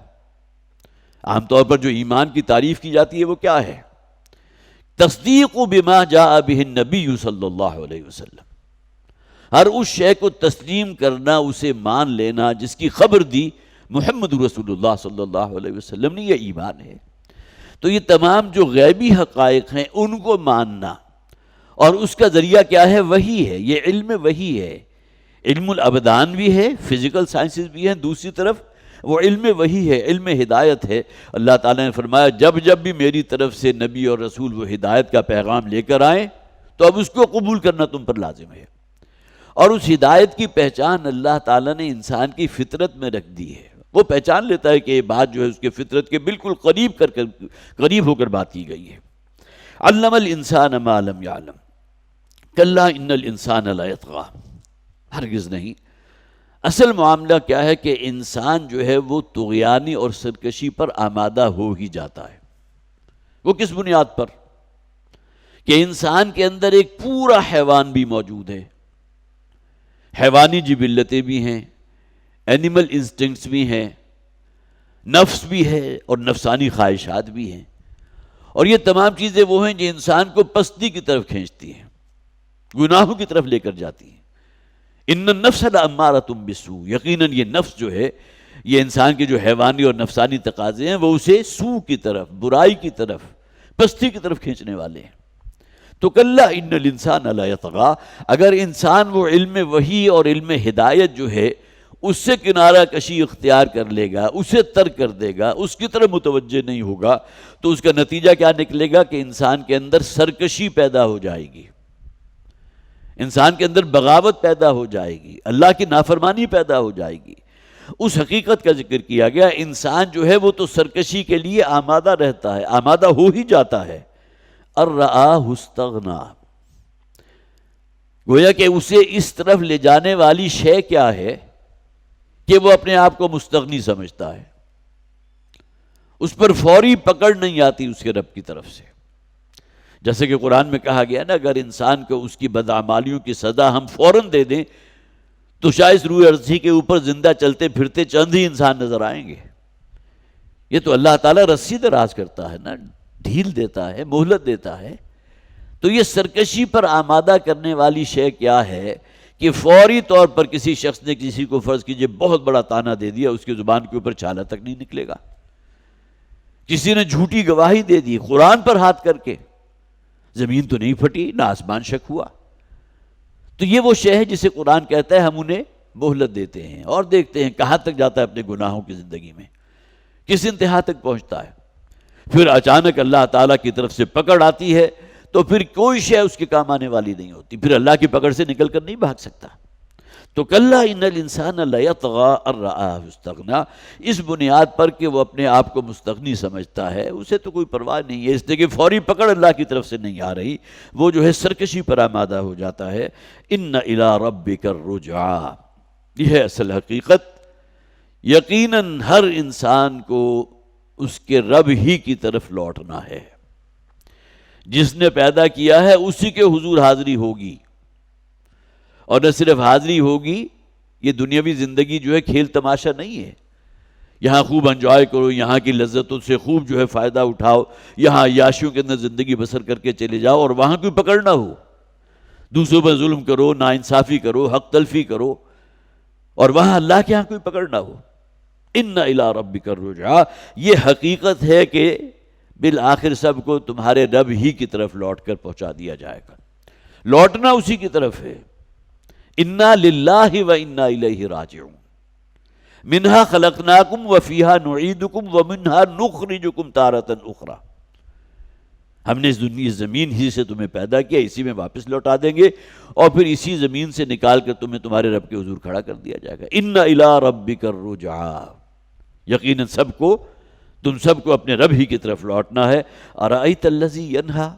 عام طور پر جو ایمان کی تعریف کی جاتی ہے وہ کیا ہے؟ تصدیق بما جاء بہ النبی صلی اللہ علیہ وسلم. ہر اس شے کو تسلیم کرنا، اسے مان لینا جس کی خبر دی محمد رسول اللہ صلی اللہ علیہ وسلم نے، یہ ایمان ہے. تو یہ تمام جو غیبی حقائق ہیں ان کو ماننا، اور اس کا ذریعہ کیا ہے؟ وحی ہے. یہ علم وحی ہے، علم الابدان بھی ہے، فزیکل سائنسز بھی ہیں، دوسری طرف وہ علم وحی ہے، علم ہدایت ہے. اللہ تعالیٰ نے فرمایا جب بھی میری طرف سے نبی اور رسول وہ ہدایت کا پیغام لے کر آئیں تو اب اس کو قبول کرنا تم پر لازم ہے. اور اس ہدایت کی پہچان اللہ تعالیٰ نے انسان کی فطرت میں رکھ دی ہے. وہ پہچان لیتا ہے کہ یہ بات جو ہے اس کے فطرت کے بالکل قریب ہو کر بات کی گئی ہے. علم الانسان ما لم یعلم کلا ان الانسان لا یطغی. ہرگز نہیں. اصل معاملہ کیا ہے کہ انسان جو ہے وہ طغیانی اور سرکشی پر آمادہ ہو ہی جاتا ہے. وہ کس بنیاد پر؟ کہ انسان کے اندر ایک پورا حیوان بھی موجود ہے، حیوانی جبلتیں بھی ہیں، اینیمل انسٹنکٹس بھی ہیں، نفس بھی ہے اور نفسانی خواہشات بھی ہیں. اور یہ تمام چیزیں وہ ہیں جو انسان کو پستی کی طرف کھینچتی ہیں، گناہوں کی طرف لے کر جاتی ہیں. ان النفس لامارۃ بالسوء. یقیناً یہ نفس جو ہے، یہ انسان کے جو حیوانی اور نفسانی تقاضے ہیں وہ اسے سوء کی طرف، برائی کی طرف، پستی کی طرف کھینچنے والے ہیں. تو کلا ان الانسان لا یطغی. اگر انسان وہ علم وحی اور علم ہدایت جو ہے اس سے کنارہ کشی اختیار کر لے گا، اسے ترک کر دے گا، اس کی طرف متوجہ نہیں ہوگا، تو اس کا نتیجہ کیا نکلے گا کہ انسان کے اندر سرکشی پیدا ہو جائے گی، انسان کے اندر بغاوت پیدا ہو جائے گی، اللہ کی نافرمانی پیدا ہو جائے گی. اس حقیقت کا ذکر کیا گیا. انسان جو ہے وہ تو سرکشی کے لیے آمادہ رہتا ہے، آمادہ ہو ہی جاتا ہے. ارآہ استغنا. گویا کہ اسے اس طرف لے جانے والی شے کیا ہے کہ وہ اپنے آپ کو مستغنی سمجھتا ہے، اس پر فوری پکڑ نہیں آتی اس کے رب کی طرف سے. جیسے کہ قرآن میں کہا گیا نا، اگر انسان کو اس کی بدعمالیوں کی سزا ہم فوراً دے دیں تو شاید روئے ارضی کے اوپر زندہ چلتے پھرتے چند ہی انسان نظر آئیں گے. یہ تو اللہ تعالیٰ رسی دراز کرتا ہے نا، ڈھیل دیتا ہے، مہلت دیتا ہے. تو یہ سرکشی پر آمادہ کرنے والی شے کیا ہے کہ فوری طور پر کسی شخص نے کسی کو فرض کیجئے بہت بڑا تانا دے دیا، اس کی زبان کے اوپر چھالا تک نہیں نکلے گا. کسی نے جھوٹی گواہی دے دی قرآن پر ہاتھ کر کے، زمین تو نہیں پھٹی، نہ آسمان شک ہوا. تو یہ وہ شے ہے جسے قرآن کہتا ہے ہم انہیں مہلت دیتے ہیں اور دیکھتے ہیں کہاں تک جاتا ہے اپنے گناہوں کی زندگی میں، کس انتہا تک پہنچتا ہے. پھر اچانک اللہ تعالیٰ کی طرف سے پکڑ آتی ہے تو پھر کوئی شے اس کے کام آنے والی نہیں ہوتی، پھر اللہ کی پکڑ سے نکل کر نہیں بھاگ سکتا. تو کلا ان الانسان لیطغی ان رآہ استغنی. اس بنیاد پر کہ وہ اپنے آپ کو مستغنی سمجھتا ہے، اسے تو کوئی پرواہ نہیں ہے، اس لیے کہ فوری پکڑ اللہ کی طرف سے نہیں آ رہی، وہ جو ہے سرکشی پر آمادہ ہو جاتا ہے. ان الی ربک الرجعی. یہ ہے اصل حقیقت. یقیناً ہر انسان کو اس کے رب ہی کی طرف لوٹنا ہے. جس نے پیدا کیا ہے اسی کے حضور حاضری ہوگی، اور نہ صرف حاضری ہوگی، یہ دنیاوی زندگی جو ہے کھیل تماشا نہیں ہے. یہاں خوب انجوائے کرو، یہاں کی لذتوں سے خوب جو ہے فائدہ اٹھاؤ، یہاں عیاشیوں کے اندر زندگی بسر کر کے چلے جاؤ اور وہاں کوئی پکڑ نہ ہو. دوسروں پر ظلم کرو، ناانصافی کرو، حق تلفی کرو اور وہاں اللہ کے ہاں کوئی پکڑ نہ ہو. ان الی ربک الرجعی. یہ حقیقت ہے کہ بالآخر سب کو تمہارے رب ہی کی طرف لوٹ کر پہنچا دیا جائے گا. لوٹنا اسی کی طرف ہے. انا للہ و انا الیہ راجعون. منہا خلقناکم وفیہا نعیدکم ومنہا نخرجکم تارۃ اخری. ہم نے اس زمین ہی سے تمہیں پیدا کیا، اسی میں واپس لوٹا دیں گے، اور پھر اسی زمین سے نکال کر تمہیں تمہارے رب کے حضور کھڑا کر دیا جائے گا۔ ان الی ربک الرجعی، یقیناً تم سب کو اپنے رب ہی کی طرف لوٹنا ہے۔ ارأیت الذی ینہا،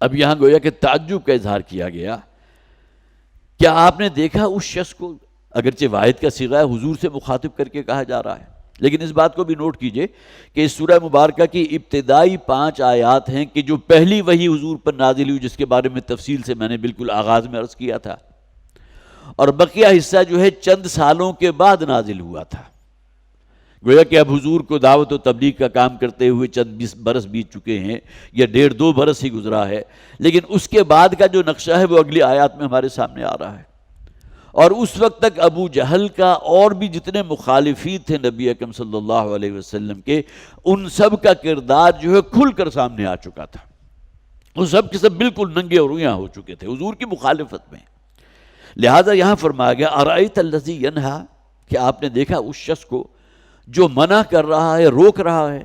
اب یہاں گویا کہ تعجب کا اظہار کیا گیا، کیا آپ نے دیکھا اس شخص کو؟ اگرچہ واحد کا صیغہ ہے، حضور سے مخاطب کر کے کہا جا رہا ہے، لیکن اس بات کو بھی نوٹ کیجئے کہ اس سورہ مبارکہ کی ابتدائی 5 آیات ہیں کہ جو پہلی وحی حضور پر نازل ہوئی، جس کے بارے میں تفصیل سے میں نے بالکل آغاز میں عرض کیا تھا، اور بقیہ حصہ جو ہے چند سالوں کے بعد نازل ہوا تھا۔ گویا کہ اب حضور کو دعوت و تبلیغ کا کام کرتے ہوئے چند 20 برس بیت چکے ہیں، یا 1.5-2 برس ہی گزرا ہے، لیکن اس کے بعد کا جو نقشہ ہے وہ اگلی آیات میں ہمارے سامنے آ رہا ہے۔ اور اس وقت تک ابو جہل کا اور بھی جتنے مخالفین تھے نبی اکرم صلی اللہ علیہ وسلم کے، ان سب کا کردار جو ہے کھل کر سامنے آ چکا تھا۔ وہ سب کے سب بالکل ننگے اور رویاں ہو چکے تھے حضور کی مخالفت میں۔ لہذا یہاں فرمایا گیا ارأیت الذی ینہا، کہ آپ نے دیکھا اس شخص کو جو منع کر رہا ہے، روک رہا ہے،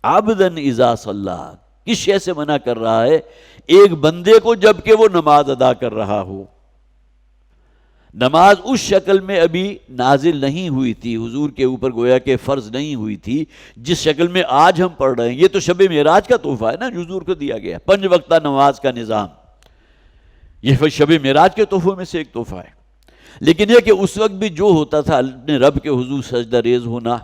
عبداً اذا صلی، کس شے سے منع کر رہا ہے؟ ایک بندے کو جب کہ وہ نماز ادا کر رہا ہو۔ نماز اس شکل میں ابھی نازل نہیں ہوئی تھی، حضور کے اوپر گویا کہ فرض نہیں ہوئی تھی جس شکل میں آج ہم پڑھ رہے ہیں۔ یہ تو شب معراج کا تحفہ ہے نا جو حضور کو دیا گیا، 5 وقتہ نماز کا نظام، یہ شب معراج کے تحفوں میں سے ایک تحفہ ہے۔ لیکن یہ کہ اس وقت بھی جو ہوتا تھا اپنے رب کے حضور سجدہ ریز ہونا،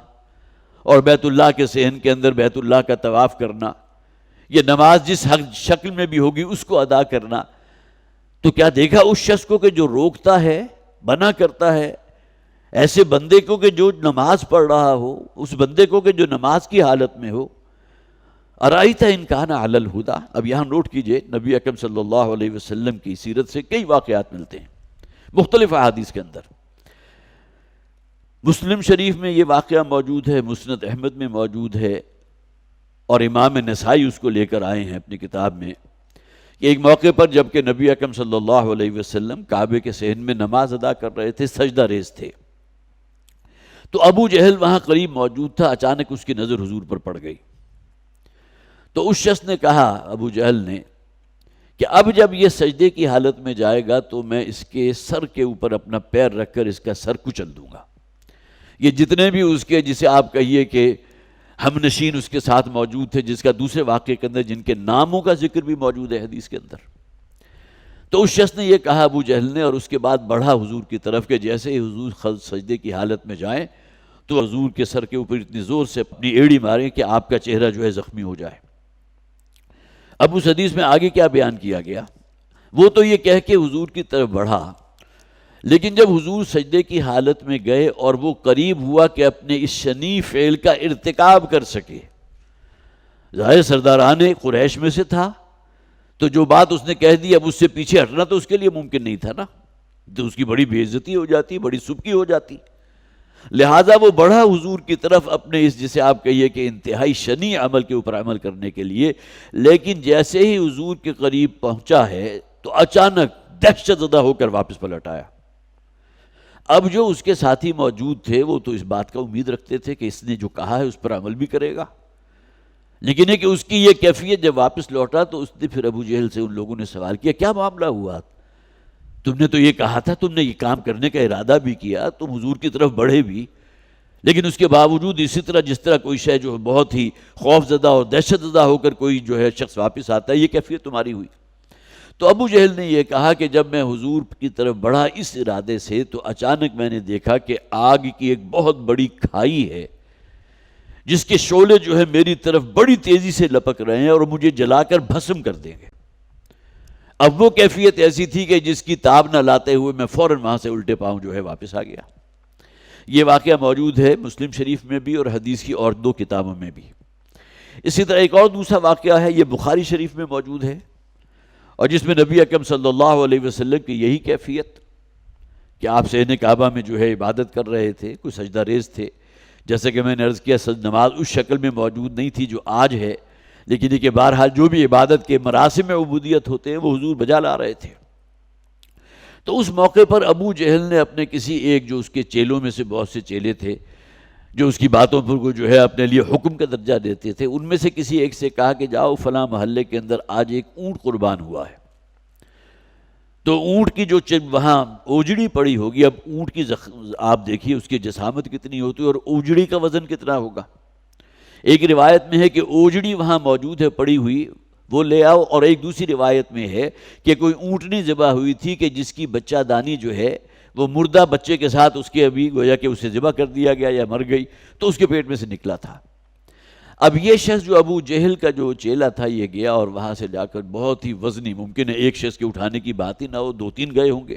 اور بیت اللہ کے صحن کے اندر بیت اللہ کا طواف کرنا، یہ نماز جس شکل میں بھی ہوگی اس کو ادا کرنا، تو کیا دیکھا اس شخص کو کہ جو روکتا ہے، منع کرتا ہے ایسے بندے کو کہ جو نماز پڑھ رہا ہو، اس بندے کو کہ جو نماز کی حالت میں ہو۔ ارأیت ان کان علی الہدی، اب یہاں نوٹ کیجئے نبی اکرم صلی اللہ علیہ وسلم کی سیرت سے کئی واقعات ملتے ہیں مختلف احادیث کے اندر۔ مسلم شریف میں یہ واقعہ موجود ہے، مسند احمد میں موجود ہے، اور امام نسائی اس کو لے کر آئے ہیں اپنی کتاب میں، کہ ایک موقع پر جب کہ نبی اکرم صلی اللہ علیہ وسلم کعبے کے صحن میں نماز ادا کر رہے تھے، سجدہ ریز تھے، تو ابو جہل وہاں قریب موجود تھا۔ اچانک اس کی نظر حضور پر پڑ گئی، تو اس شخص نے کہا، ابو جہل نے، کہ اب جب یہ سجدے کی حالت میں جائے گا تو میں اس کے سر کے اوپر اپنا پیر رکھ کر اس کا سر کچل دوں گا۔ یہ جتنے بھی اس کے، جسے آپ کہیے کہ ہم نشین اس کے ساتھ موجود تھے، جس کا دوسرے واقعے کے اندر جن کے ناموں کا ذکر بھی موجود ہے حدیث کے اندر، تو اس شخص نے یہ کہا ابو جہل نے، اور اس کے بعد بڑھا حضور کی طرف کہ جیسے ہی حضور سجدے کی حالت میں جائیں تو حضور کے سر کے اوپر اتنی زور سے اپنی ایڑی ماریں کہ آپ کا چہرہ جو ہے زخمی ہو جائے۔ اب اس حدیث میں آگے کیا بیان کیا گیا؟ وہ تو یہ کہہ کے حضور کی طرف بڑھا، لیکن جب حضور سجدے کی حالت میں گئے اور وہ قریب ہوا کہ اپنے اس شنیع فعل کا ارتکاب کر سکے، ظاہر سرداران قریش میں سے تھا، تو جو بات اس نے کہہ دی اب اس سے پیچھے ہٹنا تو اس کے لیے ممکن نہیں تھا نا، تو اس کی بڑی بے عزتی ہو جاتی، بڑی سبکی ہو جاتی۔ لہٰذا وہ بڑھا حضور کی طرف اپنے اس، جسے آپ کہیے کہ انتہائی شنیع عمل کے اوپر عمل کرنے کے لیے، لیکن جیسے ہی حضور کے قریب پہنچا ہے تو اچانک دہشت زدہ ہو کر واپس پلٹ آیا۔ اب جو اس کے ساتھی موجود تھے وہ تو اس بات کا امید رکھتے تھے کہ اس نے جو کہا ہے اس پر عمل بھی کرے گا، لیکن یہ کہ اس کی یہ کیفیت جب واپس لوٹا تو اس نے پھر ابو جہل سے ان لوگوں نے سوال کیا، کیا معاملہ ہوا؟ تم نے تو یہ کہا تھا، تم نے یہ کام کرنے کا ارادہ بھی کیا، تم حضور کی طرف بڑھے بھی، لیکن اس کے باوجود اسی طرح جس طرح کوئی شے جو بہت ہی خوف زدہ اور دہشت زدہ ہو کر کوئی جو ہے شخص واپس آتا ہے، یہ کیفیت تمہاری ہوئی۔ تو ابو جہل نے یہ کہا کہ جب میں حضور کی طرف بڑھا اس ارادے سے تو اچانک میں نے دیکھا کہ آگ کی ایک بہت بڑی کھائی ہے جس کے شعلے جو ہے میری طرف بڑی تیزی سے لپک رہے ہیں اور مجھے جلا کر بھسم کر دیں گے۔ اب وہ کیفیت ایسی تھی کہ جس کی تاب نہ لاتے ہوئے میں فوراً وہاں سے الٹے پاؤں جو ہے واپس آ گیا۔ یہ واقعہ موجود ہے مسلم شریف میں بھی اور حدیث کی اور 2 کتابوں میں بھی۔ اسی طرح ایک اور دوسرا واقعہ ہے، یہ بخاری شریف میں موجود ہے، اور جس میں نبی اکرم صلی اللہ علیہ وسلم کی یہی کیفیت کہ آپ صحن کعبہ میں جو ہے عبادت کر رہے تھے، کوئی سجدہ ریز تھے، جیسے کہ میں نے عرض کیا نماز اس شکل میں موجود نہیں تھی جو آج ہے، لیکن یہ کہ بہرحال جو بھی عبادت کے مراسم عبودیت ہوتے ہیں وہ حضور بجا لا رہے تھے۔ تو اس موقع پر ابو جہل نے اپنے کسی ایک جو اس کے چیلوں میں سے بہت سے چیلے تھے، جو اس کی باتوں پر کو جو ہے اپنے لیے حکم کا درجہ دیتے تھے، ان میں سے کسی ایک سے کہا کہ جاؤ فلاں محلے کے اندر آج ایک اونٹ قربان ہوا ہے، تو اونٹ کی جو وہاں اوجڑی پڑی ہوگی، اب اونٹ کی آپ دیکھیے اس کی جسامت کتنی ہوتی ہے اور اوجڑی کا وزن کتنا ہوگا۔ ایک روایت میں ہے کہ اوجڑی وہاں موجود ہے پڑی ہوئی، وہ لے آؤ، اور ایک دوسری روایت میں ہے کہ کوئی اونٹنی ذبح ہوئی تھی کہ جس کی بچہ دانی جو ہے وہ مردہ بچے کے ساتھ اس کے ابھی گویا کہ اسے ذبح کر دیا گیا یا مر گئی، تو اس کے پیٹ میں سے نکلا تھا۔ اب یہ شخص جو ابو جہل کا جو چیلا تھا یہ گیا اور وہاں سے جا کر بہت ہی وزنی، ممکن ہے ایک شخص کے اٹھانے کی بات ہی نہ ہو، 2-3 گئے ہوں گے،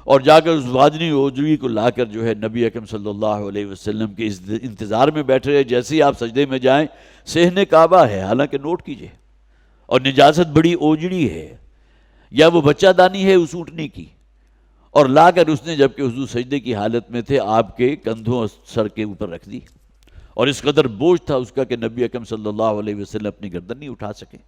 اور جا کر اس واجنی اوجڑی کو لا کر جو ہے نبی اکرم صلی اللہ علیہ وسلم کے اس انتظار میں بیٹھے رہے، جیسے ہی آپ سجدے میں جائیں صحن کعبہ ہے، حالانکہ نوٹ کیجئے، اور نجاست بڑی اوجڑی ہے یا وہ بچہ دانی ہے اس اونٹنی کی، اور لا کر اس نے جبکہ حضور سجدے کی حالت میں تھے آپ کے کندھوں اور سر کے اوپر رکھ دی، اور اس قدر بوجھ تھا اس کا کہ نبی اکرم صلی اللہ علیہ وسلم اپنی گردن نہیں اٹھا سکے۔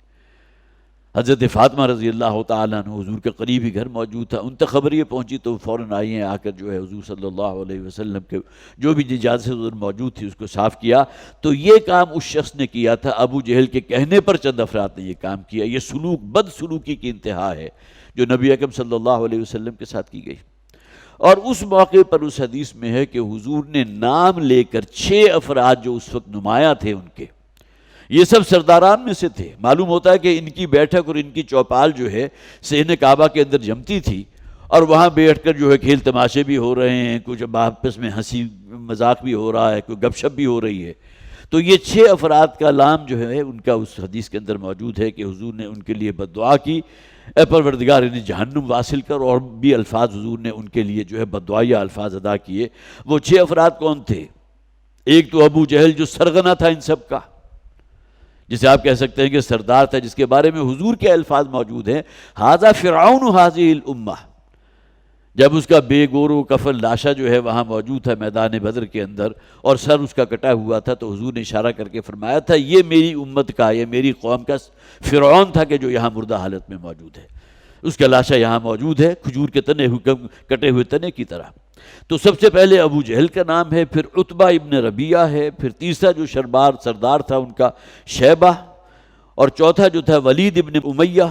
حضرت فاطمہ رضی اللہ تعالیٰ عنہ حضور کے قریب ہی گھر موجود تھا، ان تک خبر یہ پہنچی تو فوراً آئی ہیں، آ کر جو ہے حضور صلی اللہ علیہ وسلم کے جو بھی نجاست موجود تھی اس کو صاف کیا۔ تو یہ کام اس شخص نے کیا تھا، ابو جہل کے کہنے پر چند افراد نے یہ کام کیا۔ یہ سلوک بد سلوکی کی انتہا ہے جو نبی اکرم صلی اللہ علیہ وسلم کے ساتھ کی گئی، اور اس موقع پر اس حدیث میں ہے کہ حضور نے نام لے کر 6 افراد جو اس وقت نمایاں تھے ان کے، یہ سب سرداران میں سے تھے۔ معلوم ہوتا ہے کہ ان کی بیٹھک اور ان کی چوپال جو ہے صحن کعبہ کے اندر جمتی تھی، اور وہاں بیٹھ کر جو ہے کھیل تماشے بھی ہو رہے ہیں، کچھ آپس میں ہنسی مذاق بھی ہو رہا ہے، کوئی گپ شپ بھی ہو رہی ہے۔ تو یہ 6 افراد کا نام جو ہے ان کا اس حدیث کے اندر موجود ہے کہ حضور نے ان کے لیے بد دعا کی، اے پروردگار انہیں جہنم واصل کر، اور بھی الفاظ حضور نے ان کے لیے جو ہے بد دعائیہ الفاظ ادا کیے۔ وہ 6 افراد کون تھے؟ ایک تو ابو جہل جو سرغنہ تھا ان سب کا، جسے آپ کہہ سکتے ہیں کہ سردار تھا، جس کے بارے میں حضور کے الفاظ موجود ہیں، ھذا فرعون ھذہ الامہ، جب اس کا بے گور و کفن لاشا جو ہے وہاں موجود تھا میدان بدر کے اندر، اور سر اس کا کٹا ہوا تھا، تو حضور نے اشارہ کر کے فرمایا تھا یہ میری امت کا، یہ میری قوم کا فرعون تھا کہ جو یہاں مردہ حالت میں موجود ہے، اس کا لاشا یہاں موجود ہے کھجور کے تنے کٹے ہوئے تنے کی طرح۔ تو سب سے پہلے ابو جہل کا نام ہے، پھر عتبہ ابن ربیعہ ہے، پھر تیسرا جو سردار تھا ان کا شیبہ، اور چوتھا جو تھا ولید ابن امیہ،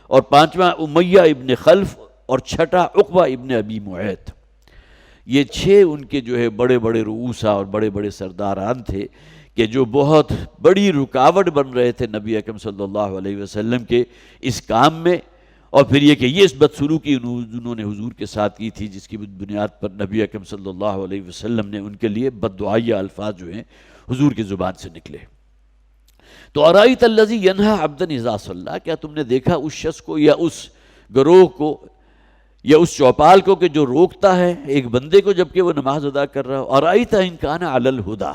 اور پانچواں امیہ ابن خلف، اور چھٹا عقبہ ابن ابی معیط۔ یہ 6 ان کے جو ہے بڑے بڑے رؤوسا اور بڑے بڑے سرداران تھے کہ جو بہت بڑی رکاوٹ بن رہے تھے نبی اکرم صلی اللہ علیہ وسلم کے اس کام میں، اور پھر یہ کہ یہ اس بدسلوکی انہوں نے حضور کے ساتھ کی تھی، جس کی بنیاد پر نبی اکرم صلی اللہ علیہ وسلم نے ان کے لیے بد دعائیہ الفاظ جو ہیں حضور کی زبان سے نکلے۔ تو ارأیت الذی ینہی عبدا اذا صلی، کیا تم نے دیکھا اس شخص کو یا اس گروہ کو یا اس چوپال کو کہ جو روکتا ہے ایک بندے کو جبکہ وہ نماز ادا کر رہا ہو؟ ارأیت ان کان علی الہدی،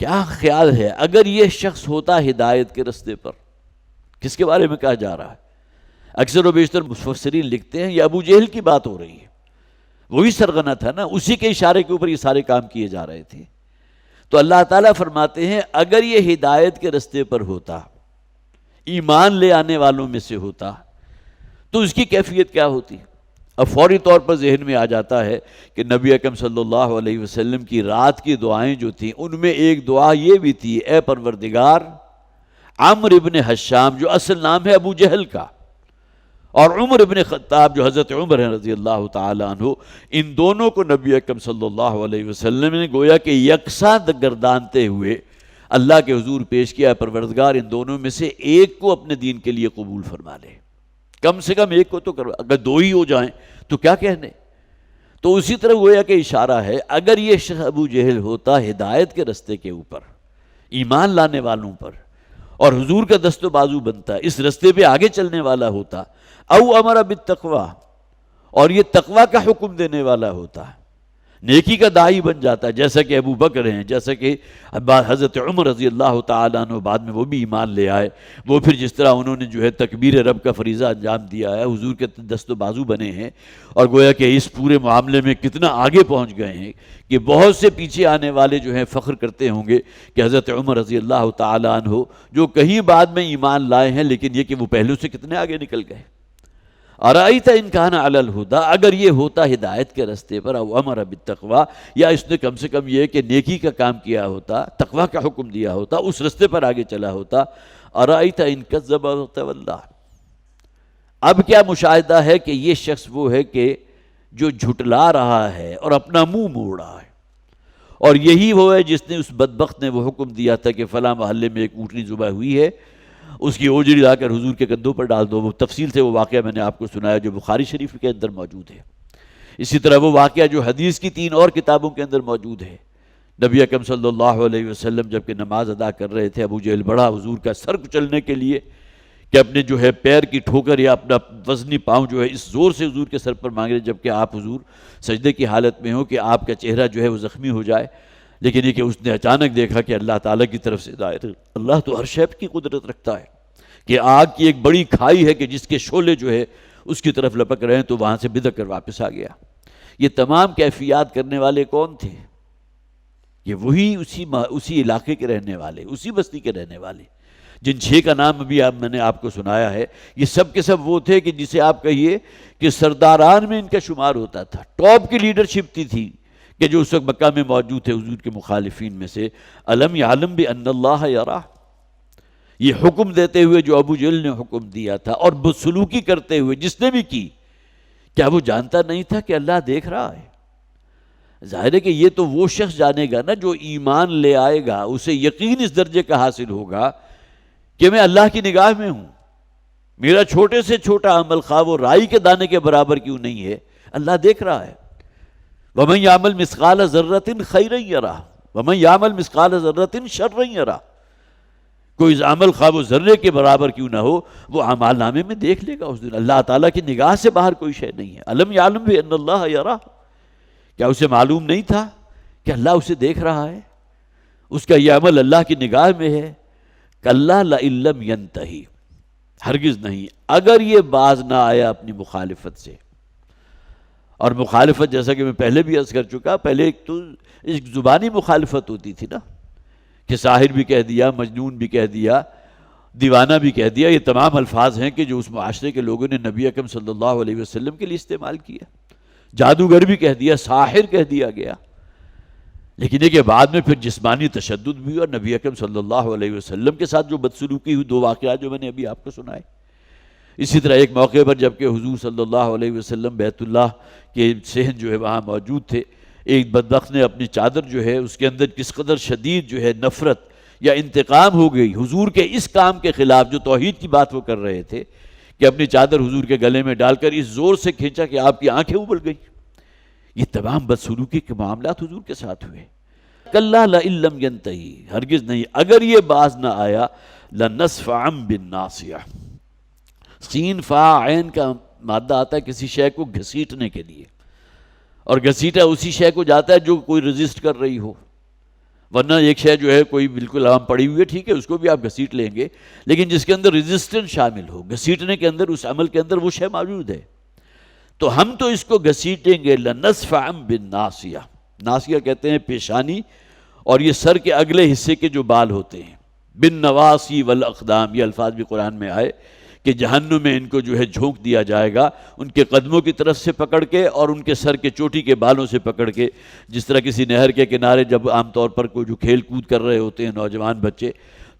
کیا خیال ہے اگر یہ شخص ہوتا ہدایت کے رستے پر؟ کس کے بارے میں کہا جا رہا ہے؟ اکثر و بیشتر مفسرین لکھتے ہیں یہ ابو جہل کی بات ہو رہی ہے، وہی سرغنہ تھا نا، اسی کے اشارے کے اوپر یہ سارے کام کیے جا رہے تھے۔ تو اللہ تعالیٰ فرماتے ہیں اگر یہ ہدایت کے رستے پر ہوتا، ایمان لے آنے والوں میں سے ہوتا، تو اس کی کیفیت کیا ہوتی؟ اب فوری طور پر ذہن میں آ جاتا ہے کہ نبی اکرم صلی اللہ علیہ وسلم کی رات کی دعائیں جو تھیں ان میں ایک دعا یہ بھی تھی، اے پروردگار عمرو ابن حشام جو اصل نام ہے ابو جہل کا، اور عمر ابن خطاب جو حضرت عمر ہیں رضی اللہ تعالیٰ عنہ، ان دونوں کو نبی اکرم صلی اللہ علیہ وسلم نے گویا کہ یکساں گردانتے ہوئے اللہ کے حضور پیش کیا، پروردگار ان دونوں میں سے ایک کو اپنے دین کے لیے قبول فرما لے، کم سے کم ایک کو تو کروا، اگر 2 ہی ہو جائیں تو کیا کہنے۔ تو اسی طرح گویا کہ اشارہ ہے اگر یہ شخص ابو جہل ہوتا ہدایت کے رستے کے اوپر، ایمان لانے والوں پر، اور حضور کا دست و بازو بنتا، اس رستے پہ آگے چلنے والا ہوتا، او امر بالتقوی، اور یہ تقوی کا حکم دینے والا ہوتا، نیکی کا داعی بن جاتا، جیسا کہ ابو بکر ہیں، جیسا کہ حضرت عمر رضی اللہ تعالیٰ عنہ بعد میں وہ بھی ایمان لے آئے، وہ پھر جس طرح انہوں نے جو ہے تکبیر رب کا فریضہ انجام دیا ہے، حضور کے دست و بازو بنے ہیں، اور گویا کہ اس پورے معاملے میں کتنا آگے پہنچ گئے ہیں کہ بہت سے پیچھے آنے والے جو ہیں فخر کرتے ہوں گے کہ حضرت عمر رضی اللہ تعالیٰ عنہ جو کہیں بعد میں ایمان لائے ہیں، لیکن یہ کہ وہ پہلو سے کتنے آگے نکل گئے۔ ارائیت ان کان علی الہدی، اگر یہ ہوتا ہدایت کے رستے پر، او امر بالتقوی، یا اس نے کم سے کم یہ کہ نیکی کا کام کیا ہوتا، تقوی کا حکم دیا ہوتا، اس رستے پر آگے چلا ہوتا، ارائیت ان کذب وتولی، اب کیا مشاہدہ ہے کہ یہ شخص وہ ہے کہ جو جھٹلا رہا ہے اور اپنا منہ موڑ رہا ہے، اور یہی وہ ہے جس نے، اس بدبخت نے وہ حکم دیا تھا کہ فلاں محلے میں ایک اونٹنی ذبح ہوئی ہے، اس کی اوجری لا کر حضور کے کندھوں پر ڈال دو۔ وہ تفصیل سے وہ واقعہ میں نے آپ کو سنایا جو بخاری شریف کے اندر موجود ہے۔ اسی طرح وہ واقعہ جو حدیث کی 3 اور کتابوں کے اندر موجود ہے، نبی اکرم صلی اللہ علیہ وسلم جب کہ نماز ادا کر رہے تھے، ابو جہل بڑھا حضور کا سر کچلنے کے لیے کہ اپنے جو ہے پیر کی ٹھوکر یا اپنا وزنی پاؤں جو ہے اس زور سے حضور کے سر پر مانگ رہے، جبکہ آپ حضور سجدے کی حالت میں ہو کہ آپ کا چہرہ جو ہے وہ زخمی ہو جائے، لیکن یہ کہ اس نے اچانک دیکھا کہ اللہ تعالیٰ کی طرف سے ہدایت، اللہ تو ہر شے کی قدرت رکھتا ہے کہ آگ کی ایک بڑی کھائی ہے کہ جس کے شعلے جو ہے اس کی طرف لپک رہے ہیں، تو وہاں سے بدک کر واپس آ گیا۔ یہ تمام کیفیات کرنے والے کون تھے؟ یہ وہی اسی علاقے کے رہنے والے، اسی بستی کے رہنے والے، جن 6 کا نام ابھی میں نے آپ کو سنایا ہے۔ یہ سب کے سب وہ تھے کہ جسے آپ کہیے کہ سرداران میں ان کا شمار ہوتا تھا، ٹاپ کی لیڈرشپ تھی کہ جو اس وقت مکہ میں موجود تھے حضور کے مخالفین میں سے۔ الم یعلم بان اللہ یرا، یہ حکم دیتے ہوئے جو ابو جہل نے حکم دیا تھا اور بدسلوکی کرتے ہوئے جس نے بھی کی، کیا وہ جانتا نہیں تھا کہ اللہ دیکھ رہا ہے؟ ظاہر ہے کہ یہ تو وہ شخص جانے گا نا جو ایمان لے آئے گا، اسے یقین اس درجے کا حاصل ہوگا کہ میں اللہ کی نگاہ میں ہوں، میرا چھوٹے سے چھوٹا عمل خواہ وہ رائی کے دانے کے برابر کیوں نہیں ہے، اللہ دیکھ رہا ہے۔ وَمَن يَعْمَلْ مِثْقَالَ ذَرَّةٍ خَيْرًا يَرَهُ وَمَن يَعْمَلْ مِثْقَالَ ذَرَّةٍ شَرًّا يَرَهُ، کوئی عمل خواہ وہ ذرے کے برابر کیوں نہ ہو، وہ اعمال نامے میں دیکھ لے گا اس دن۔ اللہ تعالیٰ کی نگاہ سے باہر کوئی شے نہیں ہے۔ الم یعلم بان اللہ یرا، کیا اسے معلوم نہیں تھا کہ اللہ اسے دیکھ رہا ہے، اس کا یہ عمل اللہ کی نگاہ میں ہے۔ کلا لئن لم ینتہی، ہرگز نہیں، اگر یہ باز نہ آیا اپنی مخالفت سے۔ اور مخالفت جیسا کہ میں پہلے بھی عرض کر چکا، پہلے ایک تو ایک زبانی مخالفت ہوتی تھی نا، کہ ساحر بھی کہہ دیا، مجنون بھی کہہ دیا، دیوانہ بھی کہہ دیا، یہ تمام الفاظ ہیں کہ جو اس معاشرے کے لوگوں نے نبی اکرم صلی اللہ علیہ وسلم کے لیے استعمال کیا۔ جادوگر بھی کہہ دیا، ساحر کہہ دیا گیا، لیکن یہ کہ بعد میں پھر جسمانی تشدد بھی، اور نبی اکرم صلی اللہ علیہ وسلم کے ساتھ جو بدسلوکی ہوئی، 2 واقعات جو میں نے ابھی آپ کو سنائے۔ اسی طرح ایک موقع پر جب کہ حضور صلی اللہ علیہ وسلم بیت اللہ کے صحن جو ہے وہاں موجود تھے، ایک بدبخت نے اپنی چادر جو ہے اس کے اندر کس قدر شدید جو ہے نفرت یا انتقام ہو گئی حضور کے اس کام کے خلاف جو توحید کی بات وہ کر رہے تھے، کہ اپنی چادر حضور کے گلے میں ڈال کر اس زور سے کھینچا کہ آپ کی آنکھیں ابل گئیں۔ یہ تمام بدسلوکی کے معاملات حضور کے ساتھ ہوئے۔ کلا لئن لم ینتہی، ہرگز نہیں، اگر یہ باز نہ آیا، لنصفعا بالناصیہ، سین فا عین کا مادہ آتا ہے کسی شے کو گھسیٹنے کے لیے، اور گھسیٹا اسی شے کو جاتا ہے جو کوئی رزسٹ کر رہی ہو، ورنہ ایک شے جو ہے کوئی بالکل عام پڑی ہوئی ہے، ٹھیک ہے اس کو بھی آپ گھسیٹ لیں گے، لیکن جس کے اندر ریزسٹنس شامل ہو، گھسیٹنے کے اندر، اس عمل کے اندر وہ شے موجود ہے، تو ہم تو اس کو گھسیٹیں گے۔ لنصفعا بالناصیہ، ناصیہ کہتے ہیں پیشانی اور یہ سر کے اگلے حصے کے جو بال ہوتے ہیں، بالنواصی والاقدام، یہ الفاظ بھی قرآن میں آئے کہ جہنم میں ان کو جو ہے جھونک دیا جائے گا، ان کے قدموں کی طرف سے پکڑ کے اور ان کے سر کے چوٹی کے بالوں سے پکڑ کے، جس طرح کسی نہر کے کنارے جب عام طور پر کوئی جو کھیل کود کر رہے ہوتے ہیں نوجوان بچے،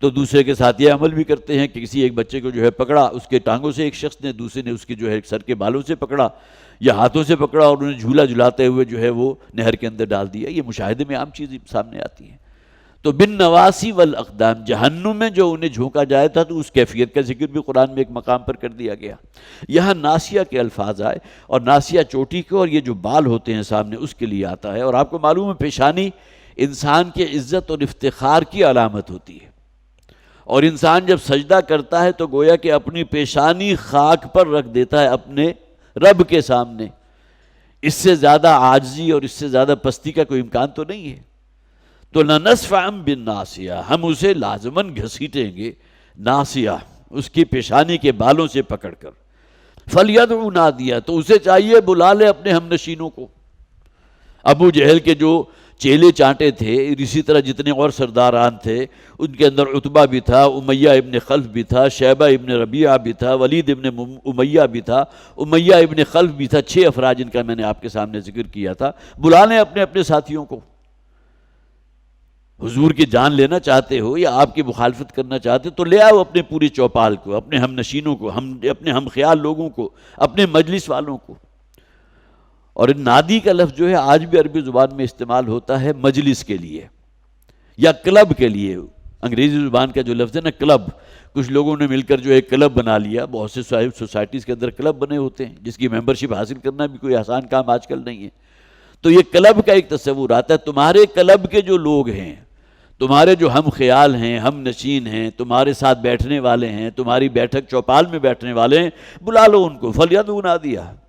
تو دوسرے کے ساتھ یہ عمل بھی کرتے ہیں کہ کسی ایک بچے کو جو ہے پکڑا، اس کے ٹانگوں سے ایک شخص نے، دوسرے نے اس کے جو ہے سر کے بالوں سے پکڑا یا ہاتھوں سے پکڑا اور انہیں جھولا جھلاتے ہوئے جو ہے وہ نہر کے اندر ڈال دیا۔ یہ مشاہدے میں عام چیزیں سامنے آتی ہیں۔ تو بالنواصی والاقدام، جہنم میں جو انہیں جھونکا جائے تھا، تو اس کیفیت کا ذکر بھی قرآن میں ایک مقام پر کر دیا گیا۔ یہاں ناسیہ کے الفاظ آئے، اور ناسیہ چوٹی کو اور یہ جو بال ہوتے ہیں سامنے اس کے لیے آتا ہے، اور آپ کو معلوم ہے پیشانی انسان کے عزت اور افتخار کی علامت ہوتی ہے، اور انسان جب سجدہ کرتا ہے تو گویا کہ اپنی پیشانی خاک پر رکھ دیتا ہے اپنے رب کے سامنے۔ اس سے زیادہ عاجزی اور اس سے زیادہ پستی کا کوئی امکان تو نہیں ہے۔ تو لنصفعا بالناصیہ، ہم اسے لازماً گھسیٹیں گے، ناصیہ اس کی پیشانی کے بالوں سے پکڑ کر۔ فلیدعو نادیہ، تو اسے چاہیے بلا لے اپنے ہم نشینوں کو۔ ابو جہل کے جو چیلے چانٹے تھے، اسی طرح جتنے اور سرداران تھے ان کے اندر عتبہ بھی تھا، امیہ ابن خلف بھی تھا، شیبہ ابن ربیعہ بھی تھا، ولید ابن امیہ بھی تھا، امیہ ابن خلف بھی تھا، 6 افراد جن کا میں نے آپ کے سامنے ذکر کیا تھا۔ بلا لیں اپنے اپنے ساتھیوں کو، حضور کی جان لینا چاہتے ہو یا آپ کی مخالفت کرنا چاہتے ہو تو لے آؤ اپنے پوری چوپال کو، اپنے ہم نشینوں کو، اپنے ہم خیال لوگوں کو، اپنے مجلس والوں کو۔ اور نادی کا لفظ جو ہے آج بھی عربی زبان میں استعمال ہوتا ہے مجلس کے لیے یا کلب کے لیے۔ انگریزی زبان کا جو لفظ ہے نا کلب، کچھ لوگوں نے مل کر جو ایک کلب بنا لیا، بہت سے سوسائٹیز کے اندر کلب بنے ہوتے ہیں جس کی ممبرشپ حاصل کرنا بھی کوئی آسان کام آج کل نہیں ہے۔ تو یہ کلب کا ایک تصور آتا ہے، تمہارے کلب کے جو لوگ ہیں، تمہارے جو ہم خیال ہیں، ہم نشین ہیں، تمہارے ساتھ بیٹھنے والے ہیں، تمہاری بیٹھک چوپال میں بیٹھنے والے ہیں، بلا لو ان کو۔ فَلْيَدْعُ نَادِيَهُ،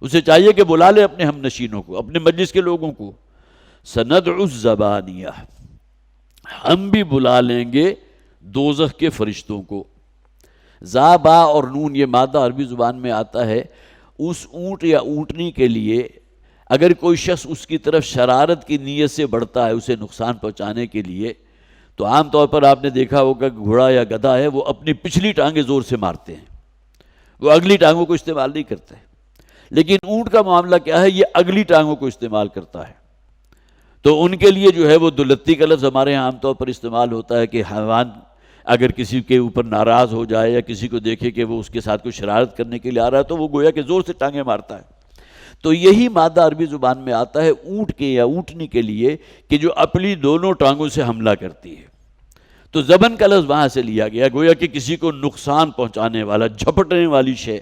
اسے چاہیے کہ بلا لے اپنے ہم نشینوں کو، اپنے مجلس کے لوگوں کو۔ سَنَدْعُ الزَّبَانِيَةَ، ہم بھی بلا لیں گے دوزخ کے فرشتوں کو۔ زا با اور نون یہ مادہ عربی زبان میں آتا ہے اس اونٹ یا اونٹنی کے لیے اگر کوئی شخص اس کی طرف شرارت کی نیت سے بڑھتا ہے اسے نقصان پہنچانے کے لیے، تو عام طور پر آپ نے دیکھا ہوگا کہ گھوڑا یا گدھا ہے وہ اپنی پچھلی ٹانگیں زور سے مارتے ہیں، وہ اگلی ٹانگوں کو استعمال نہیں کرتے۔ لیکن اونٹ کا معاملہ کیا ہے، یہ اگلی ٹانگوں کو استعمال کرتا ہے۔ تو ان کے لیے جو ہے وہ دلتی کا لفظ ہمارے یہاں عام طور پر استعمال ہوتا ہے کہ حیوان اگر کسی کے اوپر ناراض ہو جائے یا کسی کو دیکھے کہ وہ اس کے ساتھ کوئی شرارت کرنے کے لیے آ رہا ہے تو وہ گویا کہ زور سے ٹانگیں مارتا ہے۔ تو یہی مادہ عربی زبان میں آتا ہے اونٹ کے یا اونٹنی کے لیے کہ جو اپنی دونوں ٹانگوں سے حملہ کرتی ہے۔ تو زبن کا لفظ وہاں سے لیا گیا، گویا کہ کسی کو نقصان پہنچانے والا، جھپٹنے والی شے۔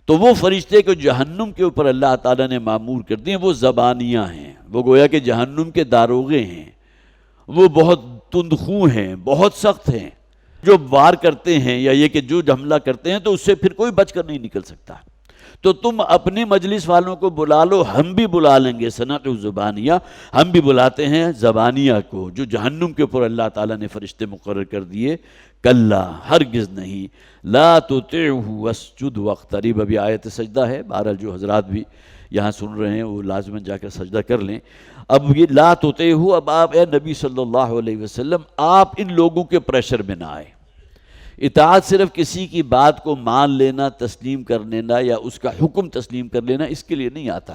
تو وہ فرشتے کو جہنم کے اوپر اللہ تعالیٰ نے معمور کر دیے، وہ زبانیاں ہیں، وہ گویا کہ جہنم کے داروغے ہیں، وہ بہت تندخو ہیں، بہت سخت ہیں، جو وار کرتے ہیں یا یہ کہ جو حملہ کرتے ہیں تو اس سے پھر کوئی بچ کر نہیں نکل سکتا۔ تو تم اپنے مجلس والوں کو بلا لو، ہم بھی بلا لیں گے۔ سنت زبانیہ، ہم بھی بلاتے ہیں زبانیہ کو جو جہنم کے اوپر اللہ تعالیٰ نے فرشتے مقرر کر دیے۔ کلا، ہرگز نہیں، لا تطعہ واسجد واقترب، ابھی آیت سجدہ ہے، بہرحال جو حضرات بھی یہاں سن رہے ہیں وہ لازماً جا کر سجدہ کر لیں۔ اب یہ لا تطعہ، اب آپ اے نبی صلی اللہ علیہ وسلم آپ ان لوگوں کے پریشر میں نہ آئے۔ اطاعت صرف کسی کی بات کو مان لینا، تسلیم کر لینا یا اس کا حکم تسلیم کر لینا اس کے لیے نہیں آتا۔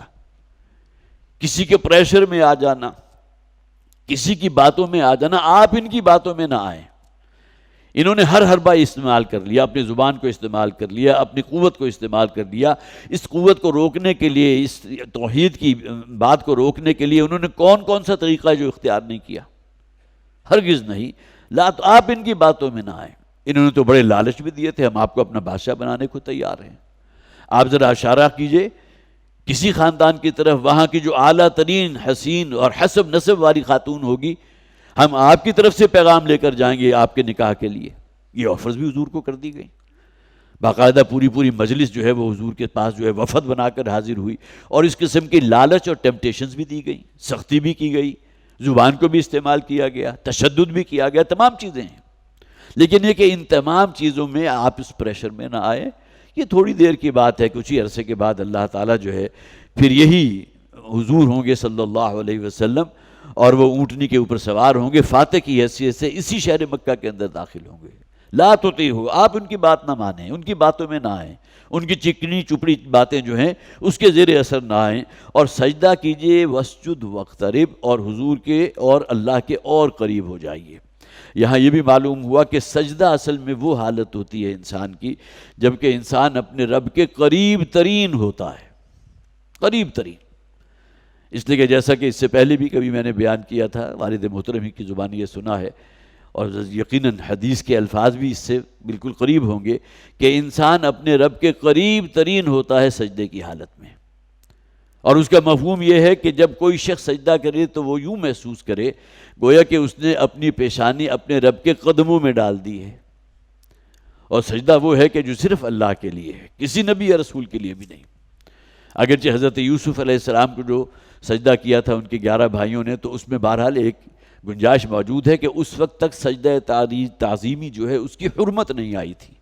کسی کے پریشر میں آ جانا، کسی کی باتوں میں آ جانا، آپ ان کی باتوں میں نہ آئیں۔ انہوں نے ہر حربہ استعمال کر لیا، اپنی زبان کو استعمال کر لیا، اپنی قوت کو استعمال کر لیا۔ اس قوت کو روکنے کے لیے، اس توحید کی بات کو روکنے کے لیے انہوں نے کون کون سا طریقہ جو اختیار نہیں کیا؟ ہرگز نہیں، لا، تو آپ ان کی باتوں میں نہ آئیں۔ انہوں نے تو بڑے لالچ بھی دیے تھے، ہم آپ کو اپنا بادشاہ بنانے کو تیار ہیں۔ آپ ذرا اشارہ کیجئے کسی خاندان کی طرف، وہاں کی جو اعلیٰ ترین حسین اور حسب نسب والی خاتون ہوگی، ہم آپ کی طرف سے پیغام لے کر جائیں گے آپ کے نکاح کے لیے۔ یہ آفرز بھی حضور کو کر دی گئی، باقاعدہ پوری مجلس جو ہے وہ حضور کے پاس جو ہے وفد بنا کر حاضر ہوئی، اور اس قسم کی لالچ اور ٹیمپٹیشنز بھی دی گئی، سختی بھی کی گئی، زبان کو بھی استعمال کیا گیا، تشدد بھی کیا گیا، تمام چیزیں ہیں۔ لیکن یہ کہ ان تمام چیزوں میں آپ اس پریشر میں نہ آئے، یہ تھوڑی دیر کی بات ہے، کچھ ہی عرصے کے بعد اللہ تعالیٰ جو ہے پھر یہی حضور ہوں گے صلی اللہ علیہ وسلم، اور وہ اونٹنی کے اوپر سوار ہوں گے، فاتح کی حیثیت سے اسی شہر مکہ کے اندر داخل ہوں گے۔ لا تطیعوا، آپ ان کی بات نہ مانیں، ان کی باتوں میں نہ آئیں، ان کی چکنی چپڑی باتیں جو ہیں اس کے زیر اثر نہ آئیں، اور سجدہ کیجئے، واسجد واقترب، اور حضور کے اور اللہ کے اور قریب ہو جائیے۔ یہاں یہ بھی معلوم ہوا کہ سجدہ اصل میں وہ حالت ہوتی ہے انسان کی جبکہ انسان اپنے رب کے قریب ترین ہوتا ہے، قریب ترین۔ اس لیے کہ جیسا کہ اس سے پہلے بھی کبھی میں نے بیان کیا تھا، والد محترم ہی کی زبان یہ سنا ہے، اور یقیناً حدیث کے الفاظ بھی اس سے بالکل قریب ہوں گے کہ انسان اپنے رب کے قریب ترین ہوتا ہے سجدے کی حالت میں۔ اور اس کا مفہوم یہ ہے کہ جب کوئی شخص سجدہ کرے تو وہ یوں محسوس کرے گویا کہ اس نے اپنی پیشانی اپنے رب کے قدموں میں ڈال دی ہے۔ اور سجدہ وہ ہے کہ جو صرف اللہ کے لیے ہے، کسی نبی یا رسول کے لیے بھی نہیں۔ اگرچہ حضرت یوسف علیہ السلام کو جو سجدہ کیا تھا ان کے 11 بھائیوں نے، تو اس میں بہرحال ایک گنجائش موجود ہے کہ اس وقت تک سجدہ تعظیمی جو ہے اس کی حرمت نہیں آئی تھی،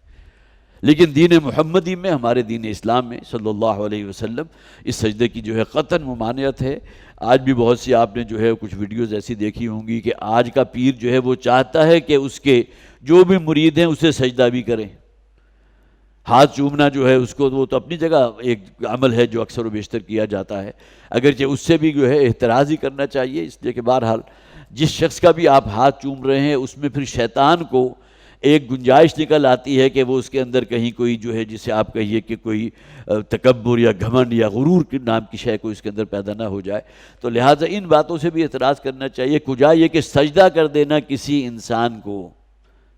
لیکن دین محمدی میں، ہمارے دین اسلام میں صلی اللہ علیہ وسلم، اس سجدے کی جو ہے قطعاً ممانعت ہے۔ آج بھی بہت سی آپ نے جو ہے کچھ ویڈیوز ایسی دیکھی ہوں گی کہ آج کا پیر جو ہے وہ چاہتا ہے کہ اس کے جو بھی مرید ہیں اسے سجدہ بھی کریں۔ ہاتھ چومنا جو ہے اس کو، وہ تو اپنی جگہ ایک عمل ہے جو اکثر و بیشتر کیا جاتا ہے، اگرچہ اس سے بھی جو ہے احتراز ہی کرنا چاہیے، اس لیے کہ بہرحال جس شخص کا بھی آپ ہاتھ چوم رہے ہیں اس میں پھر شیطان کو ایک گنجائش نکل آتی ہے کہ وہ اس کے اندر کہیں کوئی جو ہے جسے آپ کہیے کہ کوئی تکبر یا گھمنڈ یا غرور کے نام کی شے کو اس کے اندر پیدا نہ ہو جائے، تو لہٰذا ان باتوں سے بھی اعتراض کرنا چاہیے۔ کجا یہ کہ سجدہ کر دینا کسی انسان کو،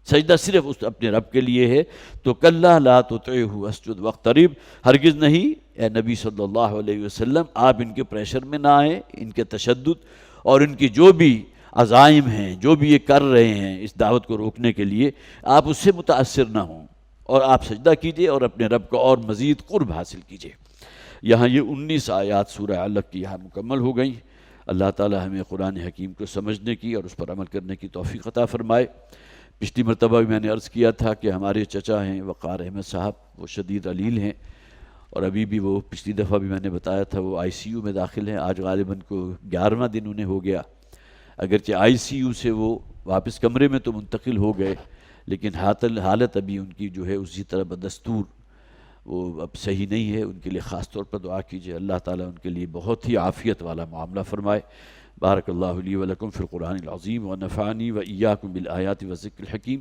سجدہ صرف اس اپنے رب کے لیے ہے، تو کلا لا تطعہ واسجد واقترب، ہرگز نہیں اے نبی صلی اللہ علیہ وسلم آپ ان کے پریشر میں نہ آئیں، ان کے تشدد اور ان کی جو بھی عزائم ہیں، جو بھی یہ کر رہے ہیں اس دعوت کو روکنے کے لیے، آپ اس سے متاثر نہ ہوں، اور آپ سجدہ کیجئے اور اپنے رب کو اور مزید قرب حاصل کیجئے۔ یہاں یہ 19 آیات سورہ علق کی یہاں مکمل ہو گئیں۔ اللہ تعالی ہمیں قرآن حکیم کو سمجھنے کی اور اس پر عمل کرنے کی توفیق عطا فرمائے۔ پچھلی مرتبہ بھی میں نے عرض کیا تھا کہ ہمارے چچا ہیں وقار احمد صاحب، وہ شدید علیل ہیں، اور ابھی بھی وہ پچھلی دفعہ بھی میں نے بتایا تھا وہ آئی سی یو میں داخل ہیں۔ آج غالباً کو 11واں دن انہیں ہو گیا، اگرچہ آئی سی یو سے وہ واپس کمرے میں تو منتقل ہو گئے، لیکن حالت ابھی ان کی جو ہے اسی طرح بدستور وہ اب صحیح نہیں ہے۔ ان کے لیے خاص طور پر دعا کیجیے، اللہ تعالیٰ ان کے لیے بہت ہی عافیت والا معاملہ فرمائے۔ بارک اللہ لی و لکم فی القرآن العظیم ونفعنی و ایاکم بالآیات والذکر الحکیم۔